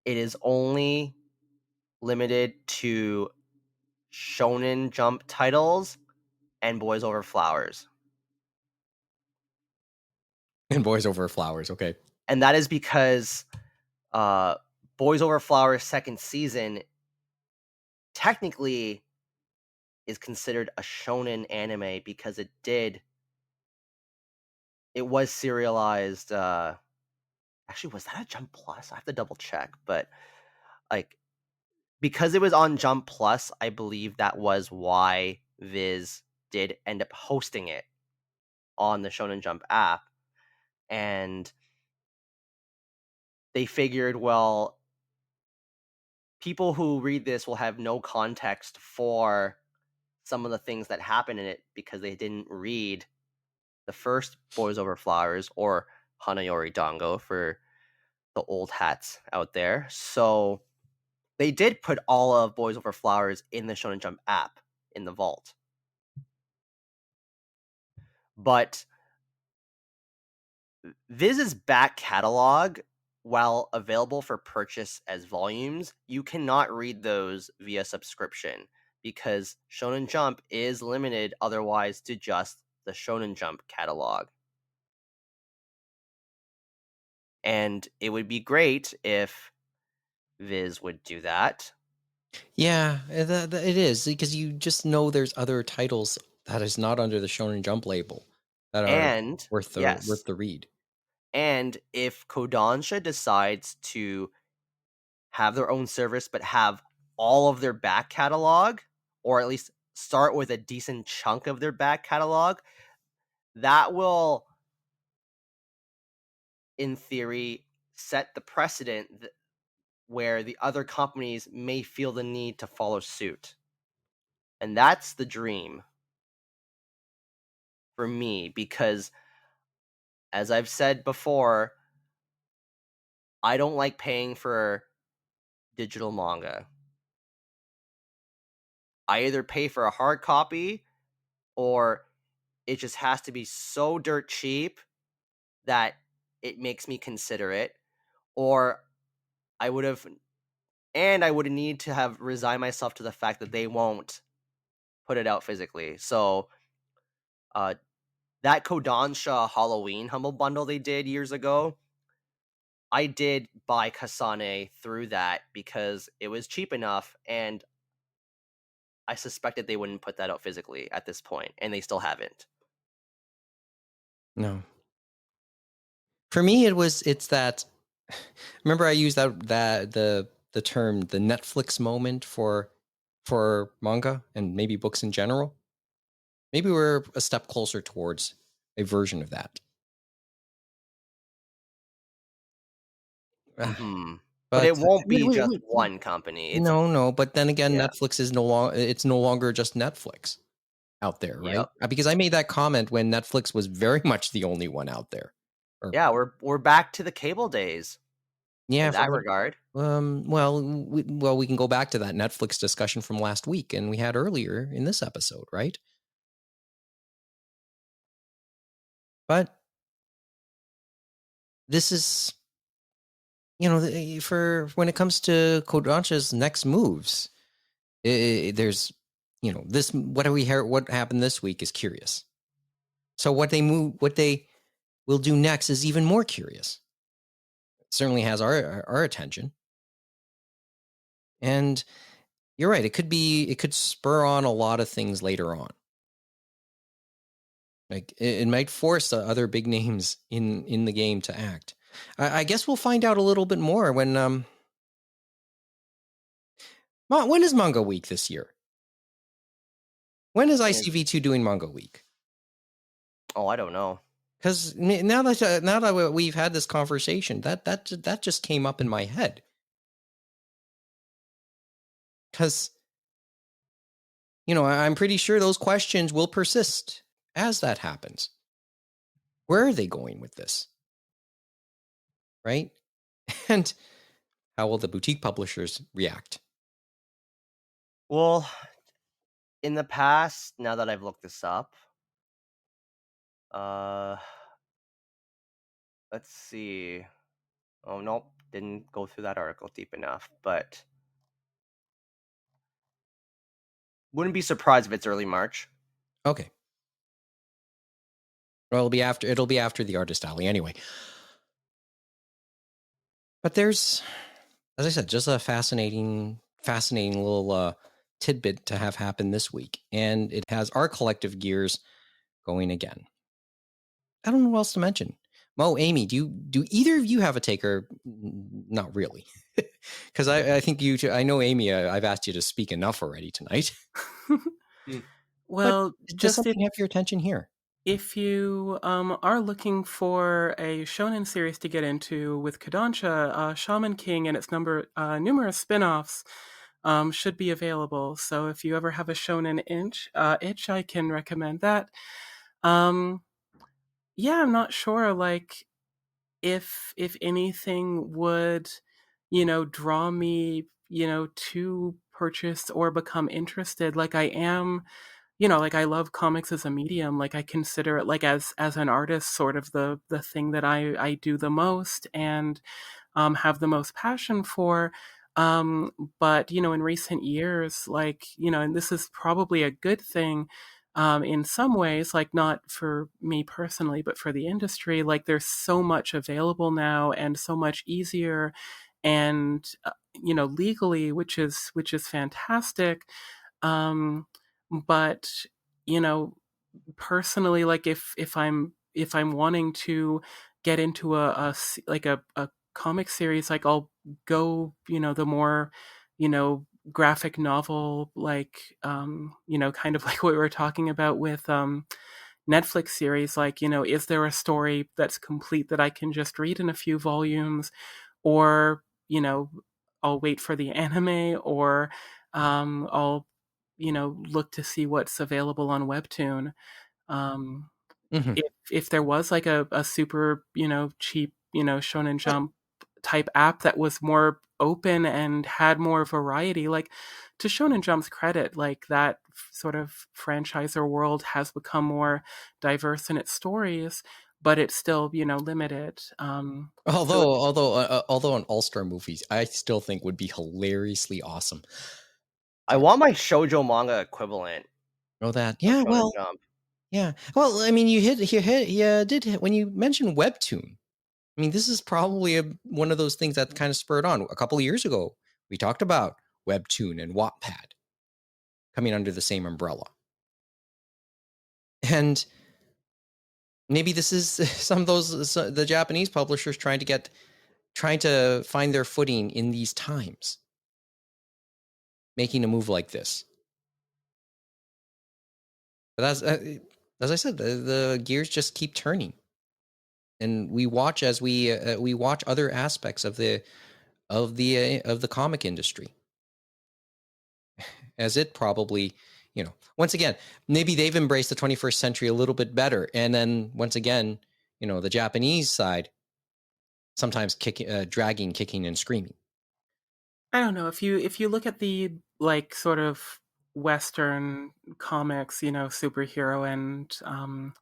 E: it is only limited to Shonen Jump titles and Boys Over Flowers.
B: And Boys Over Flowers, okay.
E: And that is because Boys Over Flowers' second season technically is considered a shonen anime because it was serialized. Actually, was that a Jump Plus? I have to double check, but because it was on Jump Plus, I believe that was why Viz did end up hosting it on the Shonen Jump app. And they figured, well, people who read this will have no context for some of the things that happen in it because they didn't read the first Boys Over Flowers or Hanayori Dango for the old hats out there. So they did put all of Boys Over Flowers in the Shonen Jump app in the vault. But Viz's back catalog, while available for purchase as volumes, you cannot read those via subscription because Shonen Jump is limited otherwise to just the Shonen Jump catalog. And it would be great if Viz would do that.
B: Yeah, it is, because you just know there's other titles that is not under the Shonen Jump label that are worth the read.
E: And if Kodansha decides to have their own service but have all of their back catalog, or at least start with a decent chunk of their back catalog, that will, in theory, set the precedent where the other companies may feel the need to follow suit. And that's the dream for me, because as I've said before, I don't like paying for digital manga. I either pay for a hard copy or it just has to be so dirt cheap that it makes me consider it, or I would need to have resigned myself to the fact that they won't put it out physically. So that Kodansha Halloween Humble Bundle they did years ago, I did buy Kasane through that because it was cheap enough, and I suspected they wouldn't put that out physically at this point, and they still haven't.
B: No. For me, it's that. Remember, I used the term the Netflix moment for manga and maybe books in general. Maybe we're a step closer towards a version of that.
E: Mm-hmm. But it won't be just one company.
B: No. But then again,
E: Yeah.
B: Netflix is no longer just Netflix out there, right?
E: Yep.
B: Because I made that comment when Netflix was very much the only one out there.
E: Yeah, we're back to the cable days.
B: Yeah,
E: in that regard.
B: Well, we can go back to that Netflix discussion from last week and we had earlier in this episode, right? But this is, for when it comes to Kodansha's next moves, there's, this, what happened this week is curious. So what they will do next is even more curious. It certainly has our attention. And you're right. It could spur on a lot of things later on. Like it might force other big names in the game to act. I guess we'll find out a little bit more when is Manga Week this year? When is ICV2 doing Manga Week?
E: Oh, I don't know.
B: Because now that we've had this conversation, that just came up in my head. Because I'm pretty sure those questions will persist as that happens. Where are they going with this? Right? And how will the boutique publishers react?
E: Well, in the past, now that I've looked this up, let's see. Oh, nope, didn't go through that article deep enough, but wouldn't be surprised if it's early March.
B: Okay. Well, it'll be after the Artist Alley anyway. But there's, as I said, just a fascinating little tidbit to have happen this week. And it has our collective gears going again. I don't know what else to mention. Mo, Amy, do either of you have a take, or not really? Because I think you two, I know Amy, I've asked you to speak enough already tonight.
C: Well,
B: just something have your attention here.
C: If you are looking for a shonen series to get into with Kodansha, Shaman King and its numerous spin-offs should be available. So if you ever have a shonen itch, I can recommend that. Yeah, I'm not sure, like, if anything would, draw me, to purchase or become interested. Like, I am, like, I love comics as a medium. Like, I consider it, like, as an artist, sort of the thing that I do the most and have the most passion for. But in recent years, like, and this is probably a good thing in some ways, like, not for me personally, but for the industry. Like, there's so much available now and so much easier and legally, which is fantastic. But personally, like, if I'm wanting to get into a comic series, like, I'll go the more graphic novel, like, kind of like what we were talking about with Netflix series. Like, is there a story that's complete that I can just read in a few volumes, or I'll wait for the anime, or I'll look to see what's available on Webtoon. If there was, like, a super cheap Shonen Jump type app that was more open and had more variety, like, to Shonen Jump's credit, like, that sort of franchise or world has become more diverse in its stories, but it's still limited.
B: Although an all-star movies, I still think would be hilariously awesome.
E: I want my shoujo manga equivalent.
B: Oh, that, yeah. Well,
E: Jump.
B: Yeah. Well, I mean, you did hit when you mentioned Webtoon. I mean, this is probably one of those things that kind of spurred on. A couple of years ago, we talked about Webtoon and Wattpad coming under the same umbrella. And maybe this is some of the Japanese publishers trying to find their footing in these times, making a move like this. But as I said, the gears just keep turning. and we watch as we watch other aspects of the comic industry, as it probably, once again, maybe they've embraced the 21st century a little bit better, and then once again, the Japanese side sometimes dragging, kicking, and screaming.
C: I don't know, if you look at the like sort of Western comics, superhero and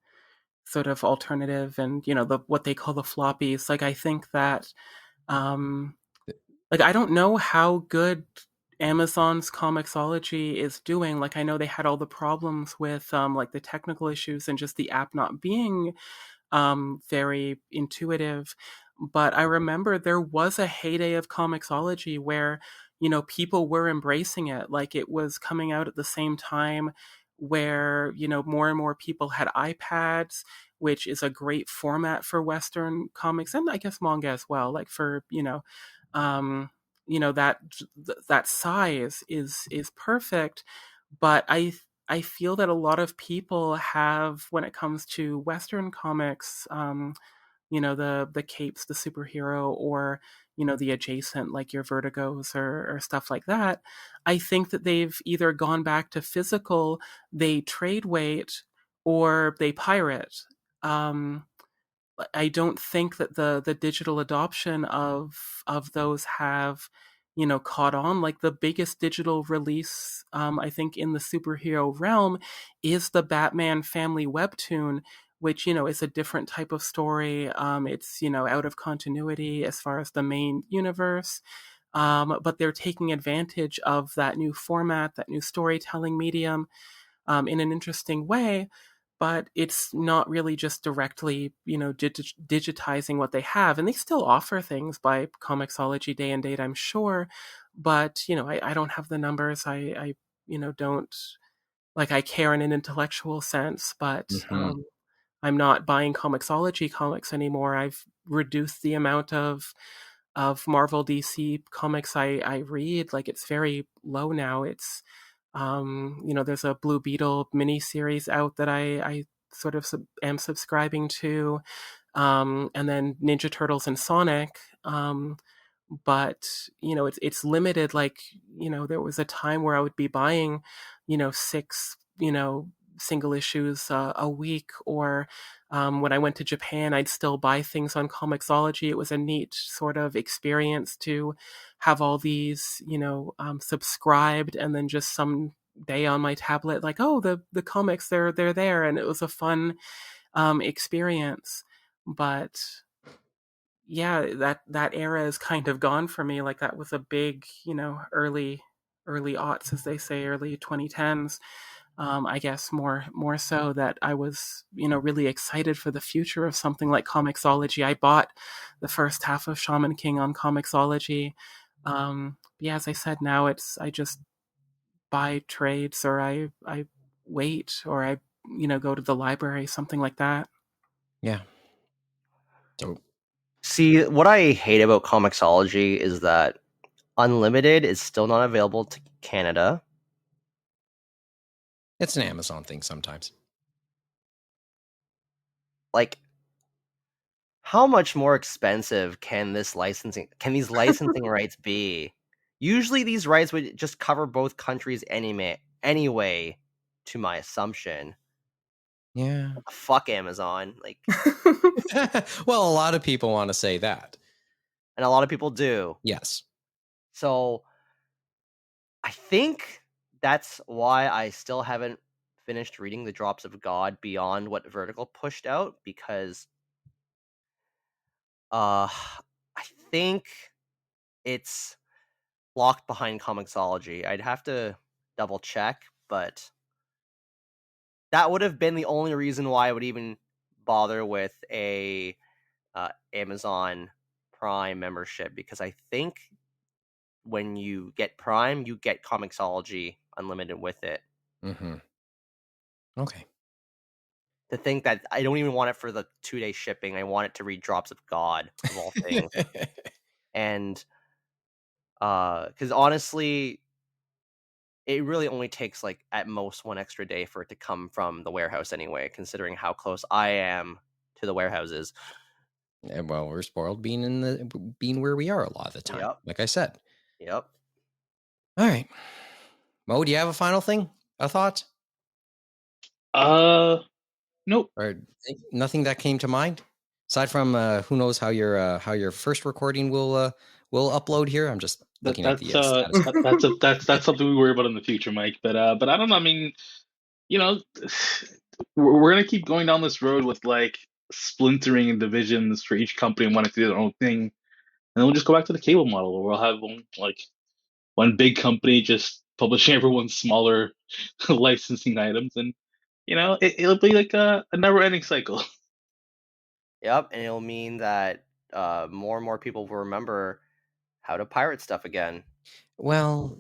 C: sort of alternative, and what they call the floppies, like I think that like I don't know how good Amazon's Comixology is doing. Like I know they had all the problems with like the technical issues and just the app not being very intuitive. But I remember there was a heyday of Comixology where, people were embracing it. Like it was coming out at the same time where, more and more people had iPads, which is a great format for Western comics and I guess manga as well. Like for, um, that size is perfect. But I feel that a lot of people have, when it comes to Western comics, the capes, the superhero, or the adjacent, like your Vertigos or stuff like that. I think that they've either gone back to physical, they trade weight, or they pirate. Um, I don't think that the digital adoption of those have caught on. Like the biggest digital release I think in the superhero realm is the Batman family webtoon, which is a different type of story. It's out of continuity as far as the main universe, but they're taking advantage of that new format, that new storytelling medium, in an interesting way. But it's not really just directly, digitizing what they have. And they still offer things by Comixology Day and Date, I'm sure. But, I don't have the numbers. I don't, like, I care in an intellectual sense, but I'm not buying Comixology comics anymore. I've reduced the amount of Marvel DC comics I read. Like, it's very low now. It's there's a Blue Beetle miniseries out that I sort of am subscribing to, and then Ninja Turtles and Sonic. But it's limited. Like there was a time where I would be buying, six, single issues a week, or when I went to Japan, I'd still buy things on Comixology. It was a neat sort of experience to have all these, subscribed, and then just some day on my tablet, like, oh, the comics, they're there, and it was a fun experience. But yeah, that era is kind of gone for me. Like that was a big, early aughts, as they say, early 2010s. I guess more so that I was, really excited for the future of something like Comixology. I bought the first half of Shaman King on Comixology. Yeah, as I said, now I just buy trades, or I wait, or I go to the library, something like that.
B: Yeah. So
E: see, what I hate about Comixology is that Unlimited is still not available to Canada.
B: It's an Amazon thing sometimes.
E: Like, how much more expensive can these licensing rights be? Usually these rights would just cover both countries anyway, to my assumption.
B: Yeah.
E: Fuck Amazon. Like,
B: well, a lot of people want to say that.
E: And a lot of people do.
B: Yes.
E: So I think that's why I still haven't finished reading The Drops of God beyond what Vertical pushed out, because I think it's locked behind Comixology. I'd have to double check, but that would have been the only reason why I would even bother with a Amazon Prime membership, because I think when you get Prime, you get Comixology Unlimited with it.
B: Mm-hmm. Okay.
E: To think that I don't even want it for the 2-day shipping. I want it to read Drops of God, of all things. And because honestly, it really only takes like at most one extra day for it to come from the warehouse anyway, considering how close I am to the warehouses.
B: And, well, we're spoiled being where we are a lot of the time.
E: Yep.
B: Like I said.
E: Yep.
B: All right. Mo, do you have a final thing? A thought?
F: Nope.
B: Or nothing that came to mind? Aside from who knows how your first recording will upload here. I'm just looking at the status.
F: That's something we worry about in the future, Mike. But I don't know. I mean, you know, we're gonna keep going down this road with like splintering and divisions for each company and wanting to do their own thing, and then we'll just go back to the cable model where we'll have one big company just publishing everyone's smaller licensing items, and it'll be like a never-ending cycle.
E: Yep, and it'll mean that more and more people will remember how to pirate stuff again.
B: Well,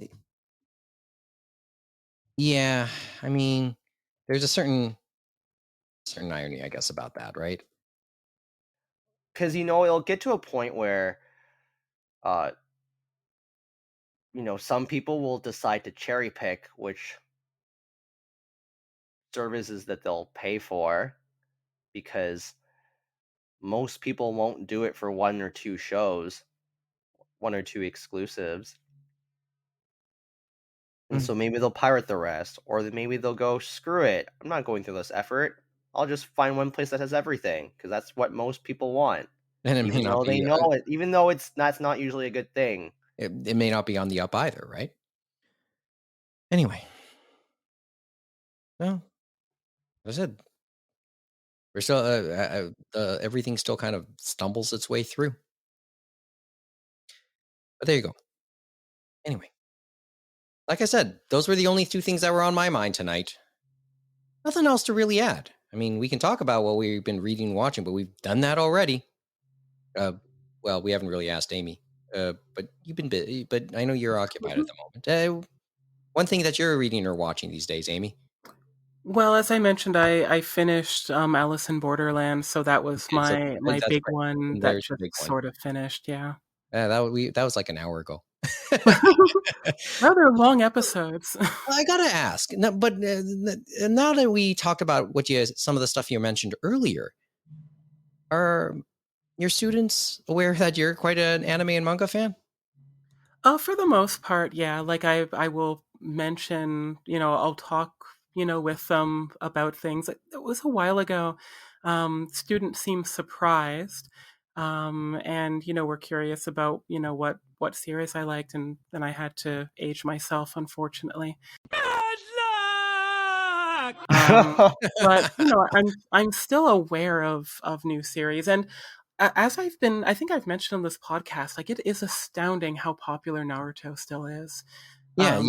B: yeah, I mean, there's a certain irony, I guess, about that, right?
E: Because it'll get to a point where some people will decide to cherry pick which services that they'll pay for, because most people won't do it for one or two shows, one or two exclusives. And so maybe they'll pirate the rest, or maybe they'll go, screw it, I'm not going through this effort. I'll just find one place that has everything, because that's what most people want.
B: And it may not be,
E: they know it, even though that's not usually a good thing.
B: It may not be on the up either, right? Anyway, well, as I said, we're still everything still kind of stumbles its way through. But there you go. Anyway, like I said, those were the only two things that were on my mind tonight. Nothing else to really add. I mean, we can talk about what we've been reading and watching, but we've done that already. Well, we haven't really asked Amy, but you've been busy. But I know you're occupied at the moment. One thing that you're reading or watching these days, Amy?
C: Well, as I mentioned, I finished Alice in Borderland, so that was my big one that just sort of finished. Yeah.
B: That was like an hour ago.
C: Well, they're long episodes.
B: I gotta ask, but now that we talked about some of the stuff you mentioned earlier, are your students aware that you're quite an anime and manga fan?
C: For the most part, yeah. Like I will mention, I'll talk, with them about things. It was a while ago. Students seemed surprised, and were curious about, what series I liked, and then I had to age myself, unfortunately. But I'm still aware of new series, and as I think I've mentioned on this podcast, like, it is astounding how popular Naruto still is.
B: Yeah.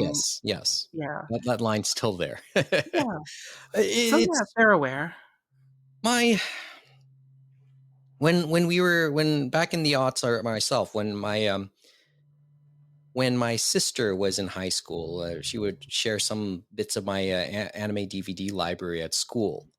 B: Yes.
C: Yeah.
B: That line's still there.
C: Yeah. They're aware.
B: When back in the aughts, or myself, when my sister was in high school, she would share some bits of my anime DVD library at school.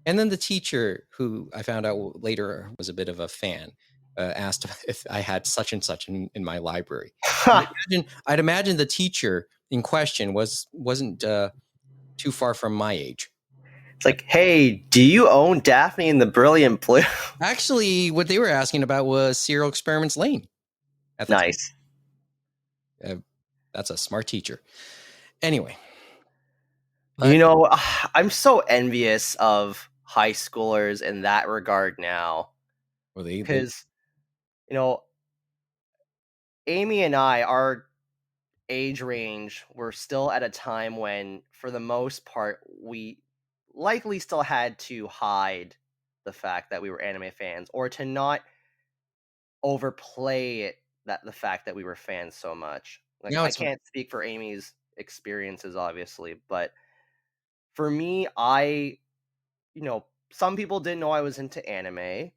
B: And then the teacher, who I found out later was a bit of a fan, asked if I had such and such in my library. I'd imagine the teacher in question wasn't too far from my age.
E: It's like, hey, do you own Daphne and the Brilliant Blue?
B: Actually, what they were asking about was Serial Experiments Lane.
E: Nice.
B: That's a smart teacher. Anyway.
E: I'm so envious of high schoolers in that regard now. Because, Amy and I, our age range, were still at a time when, for the most part, we likely still had to hide the fact that we were anime fans, or to not overplay it, the fact that we were fans so much. Like, I can't speak for Amy's experiences, obviously, but for me, some people didn't know I was into anime,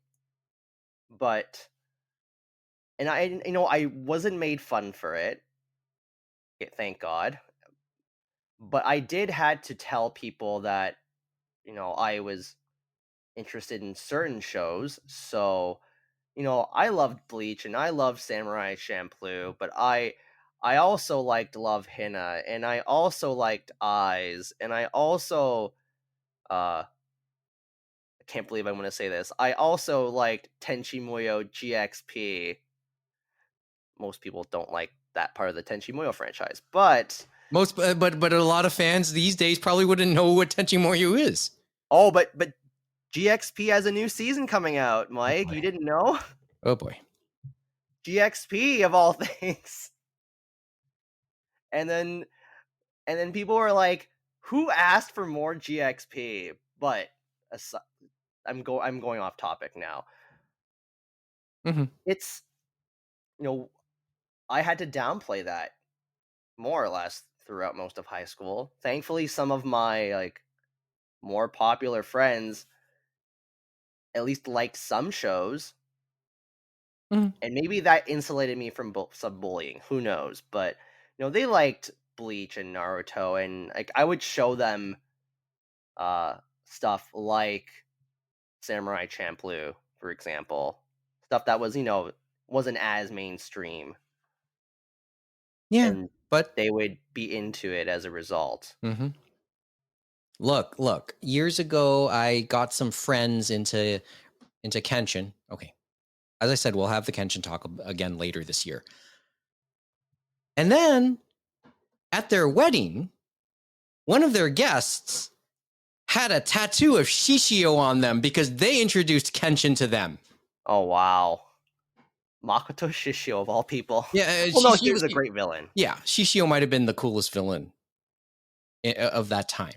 E: and I wasn't made fun for it, thank God. But I had to tell people that, I was interested in certain shows. So, I loved Bleach and I loved Samurai Champloo, but I also liked Love Hina, and I also liked Eyes, and I also can't believe I'm going to say this. I also liked Tenchi Muyo GXP. Most people don't like that part of the Tenchi Muyo franchise, but
B: a lot of fans these days probably wouldn't know what Tenchi Muyo is.
E: Oh, but GXP has a new season coming out, Mike. You didn't know?
B: Oh boy.
E: GXP of all things. And then people were like, "Who asked for more GXP?" But I'm going off topic now.
B: Mm-hmm.
E: It's, I had to downplay that more or less throughout most of high school. Thankfully, some of my more popular friends at least liked some shows.
B: Mm-hmm.
E: And maybe that insulated me from some bullying. Who knows? But they liked Bleach and Naruto, and I would show them stuff like Samurai Champloo, for example, stuff that was wasn't as mainstream.
B: Yeah,
E: and
B: but
E: they would be into it as a result.
B: Mm-hmm. Look. Years ago, I got some friends into Kenshin. Okay, as I said, we'll have the Kenshin talk again later this year. And then at their wedding, one of their guests had a tattoo of Shishio on them because they introduced Kenshin to them.
E: Oh, wow. Makoto Shishio, of all people.
B: Yeah,
E: well, no, he was a great villain.
B: Yeah, Shishio might have been the coolest villain of that time,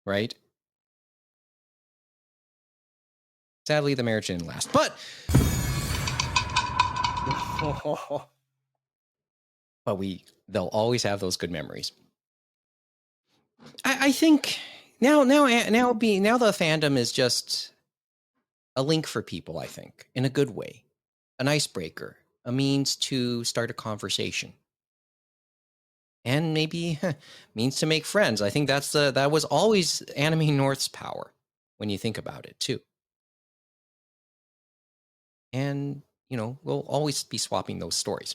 B: right? Sadly, the marriage didn't last, but they'll always have those good memories. I think now the fandom is just a link for people, I think, in a good way, an icebreaker, a means to start a conversation, and maybe means to make friends. I think that was always Anime North's power when you think about it too. And we'll always be swapping those stories.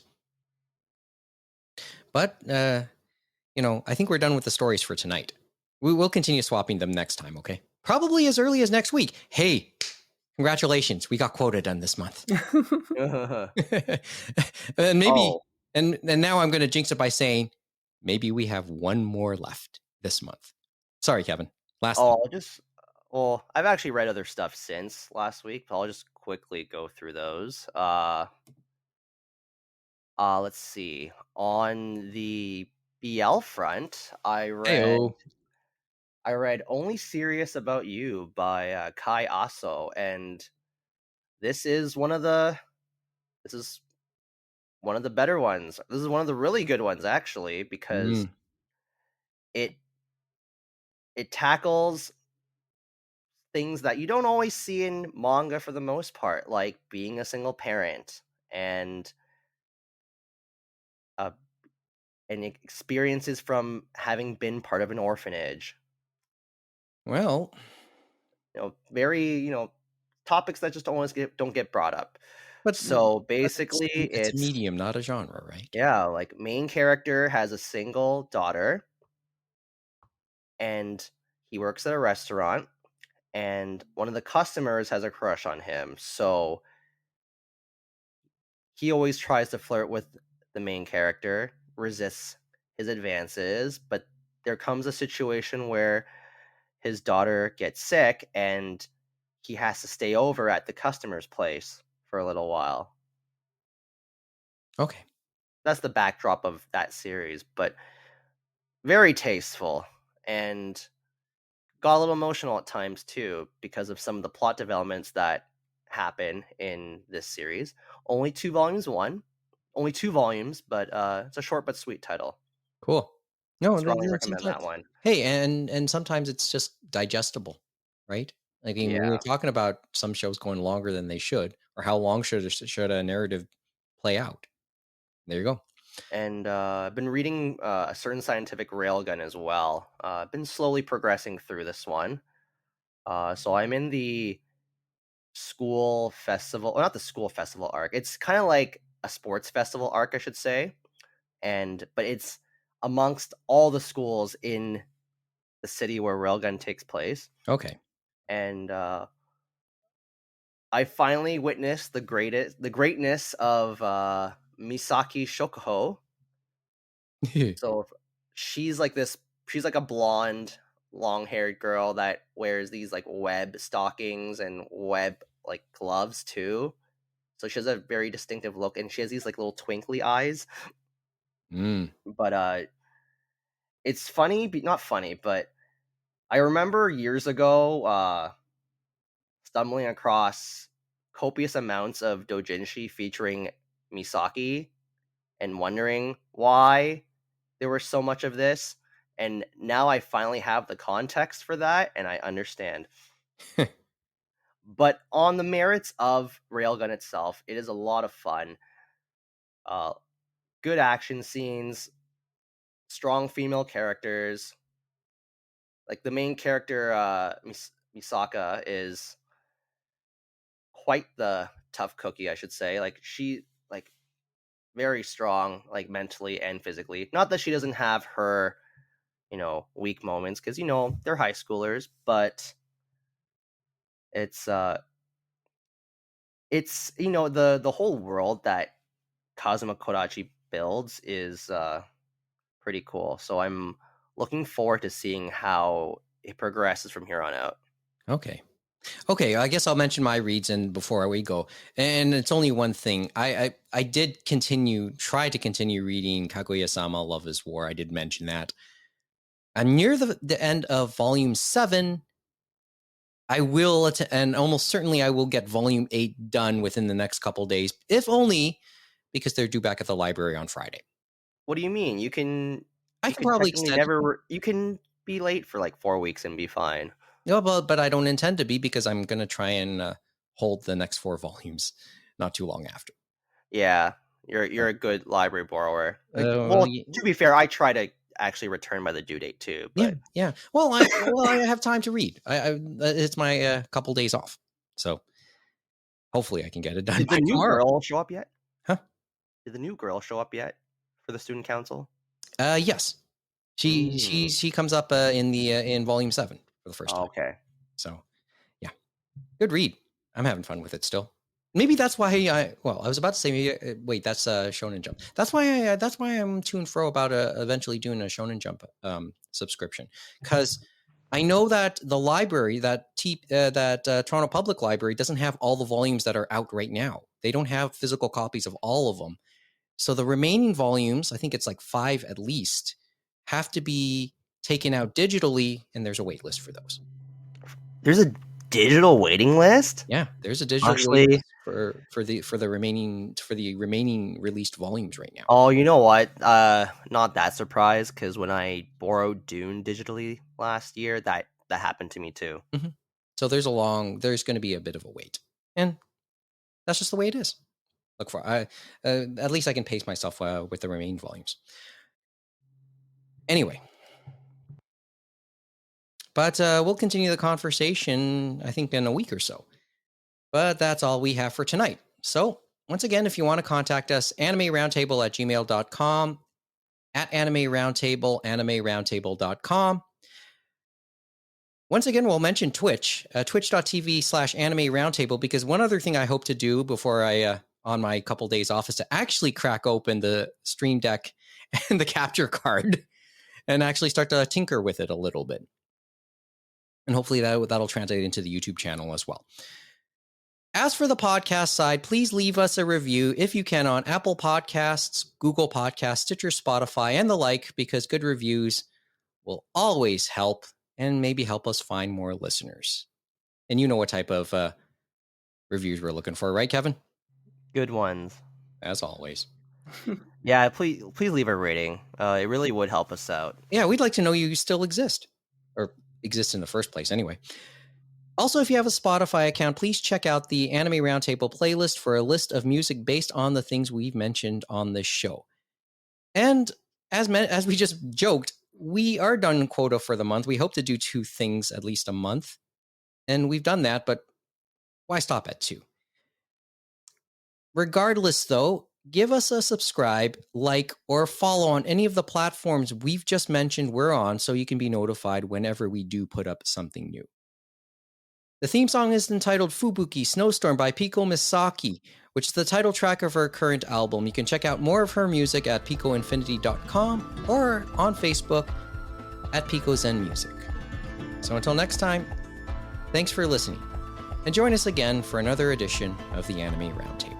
B: But I think we're done with the stories for tonight. We will continue swapping them next time, okay? Probably as early as next week. Hey, congratulations. We got quota done this month. And maybe, and now I'm going to jinx it by saying, maybe we have one more left this month. Sorry, Kevin.
E: I've actually read other stuff since last week, but I'll just quickly go through those. Let's see. On the BL front, I read Only Serious About You by Kai Aso, and this is one of the better ones. This is one of the really good ones, actually, because it tackles things that you don't always see in manga for the most part, like being a single parent and experiences from having been part of an orphanage.
B: Well,
E: very topics that just don't get brought up. But so basically,
B: it's a medium, not a genre, right?
E: Yeah, like main character has a single daughter, and he works at a restaurant, and one of the customers has a crush on him. So he always tries to flirt with the main character, resists his advances, but there comes a situation where his daughter gets sick and he has to stay over at the customer's place for a little while.
B: Okay.
E: That's the backdrop of that series, but very tasteful, and got a little emotional at times too because of some of the plot developments that happen in this series. Only two volumes, but it's a short but sweet title.
B: Cool. No,
E: strongly recommend that one.
B: Hey, and sometimes it's just digestible, right? Like we were talking about some shows going longer than they should, or how long should a narrative play out. There you go.
E: And I've been reading a certain scientific railgun as well. I've been slowly progressing through this one. So I'm in the school festival, or not the school festival arc. It's kind of like a sports festival arc, I should say. But it's amongst all the schools in the city where Railgun takes place.
B: Okay.
E: And I finally witnessed the greatness of Misaki Shokuho. So she's like this. She's like a blonde, long-haired girl that wears these like web stockings and web like gloves too. So she has a very distinctive look, and she has these like little twinkly eyes. But it's funny, but not funny. But I remember years ago stumbling across copious amounts of doujinshi featuring Misaki and wondering why there was so much of this. And now I finally have the context for that, and I understand. But on the merits of Railgun itself, it is a lot of fun. Good action scenes, strong female characters. Like the main character, Misaka, is quite the tough cookie, I should say. Like she, like very strong, like mentally and physically. Not that she doesn't have her, weak moments, because they're high schoolers, but it's the whole world that Kazuma Kodachi builds is pretty cool. So I'm looking forward to seeing how it progresses from here on out.
B: Okay, I guess I'll mention my reads and before we go. And it's only one thing. I did try to continue reading Kaguya-sama Love is War. I did mention that. I'm near the end of volume 7. I will, and almost certainly I will get volume 8 done within the next couple days, if only because they're due back at the library on Friday.
E: What do you mean? You can
B: probably extend
E: you can be late for like 4 weeks and be fine.
B: No, but I don't intend to be, because I'm going to try and hold the next 4 volumes not too long after.
E: Yeah, you're a good library borrower. To be fair, I try to actually return by the due date too. But
B: yeah. Well, I have time to read. It's my couple days off, so hopefully I can get it done.
E: Did the new girl show up yet?
B: Huh?
E: Did the new girl show up yet for the student council?
B: Yes. She comes up in volume 7 for the first time.
E: Okay.
B: So, yeah, good read. I'm having fun with it still. Maybe that's why I was about to say, wait, that's Shonen Jump. That's why I'm to and fro about eventually doing a Shonen Jump subscription, because I know that the library, that Toronto Public Library, doesn't have all the volumes that are out right now. They don't have physical copies of all of them. So the remaining volumes, I think it's like 5 at least, have to be taken out digitally, and there's a wait list for those.
E: There's a digital waiting list?
B: Yeah, there's a digital waiting list for the remaining released volumes right now.
E: Oh, you know what? Not that surprised, because when I borrowed Dune digitally last year, that happened to me too.
B: Mm-hmm. So there's going to be a bit of a wait, and that's just the way it is. Look for at least I can pace myself with the remaining volumes. Anyway, but we'll continue the conversation, I think, in a week or so. But that's all we have for tonight. So once again, if you want to contact us, animeroundtable@gmail.com, at animeroundtable, animeroundtable.com. Once again, we'll mention Twitch, twitch.tv/animeroundtable, because one other thing I hope to do before I, on my couple days off, is to actually crack open the Stream Deck and the capture card and actually start to tinker with it a little bit. And hopefully that'll translate into the YouTube channel as well. As for the podcast side, please leave us a review if you can on Apple Podcasts, Google Podcasts, Stitcher, Spotify, and the like, because good reviews will always help and maybe help us find more listeners. And you know what type of reviews we're looking for, right, Kevin?
E: Good ones.
B: As always.
E: Yeah, please leave a rating. It really would help us out.
B: Yeah, we'd like to know you still exist, or exist in the first place anyway. Also, if you have a Spotify account, please check out the Anime Roundtable playlist for a list of music based on the things we've mentioned on this show. And as we just joked, we are done quota for the month. We hope to do 2 things at least a month. And we've done that, but why stop at 2? Regardless, though, give us a subscribe, like, or follow on any of the platforms we've just mentioned we're on, so you can be notified whenever we do put up something new. The theme song is entitled Fubuki Snowstorm by Pico Masaki, which is the title track of her current album. You can check out more of her music at picoinfinity.com or on Facebook at Pico Zen Music. So until next time, thanks for listening, and join us again for another edition of the Anime Roundtable.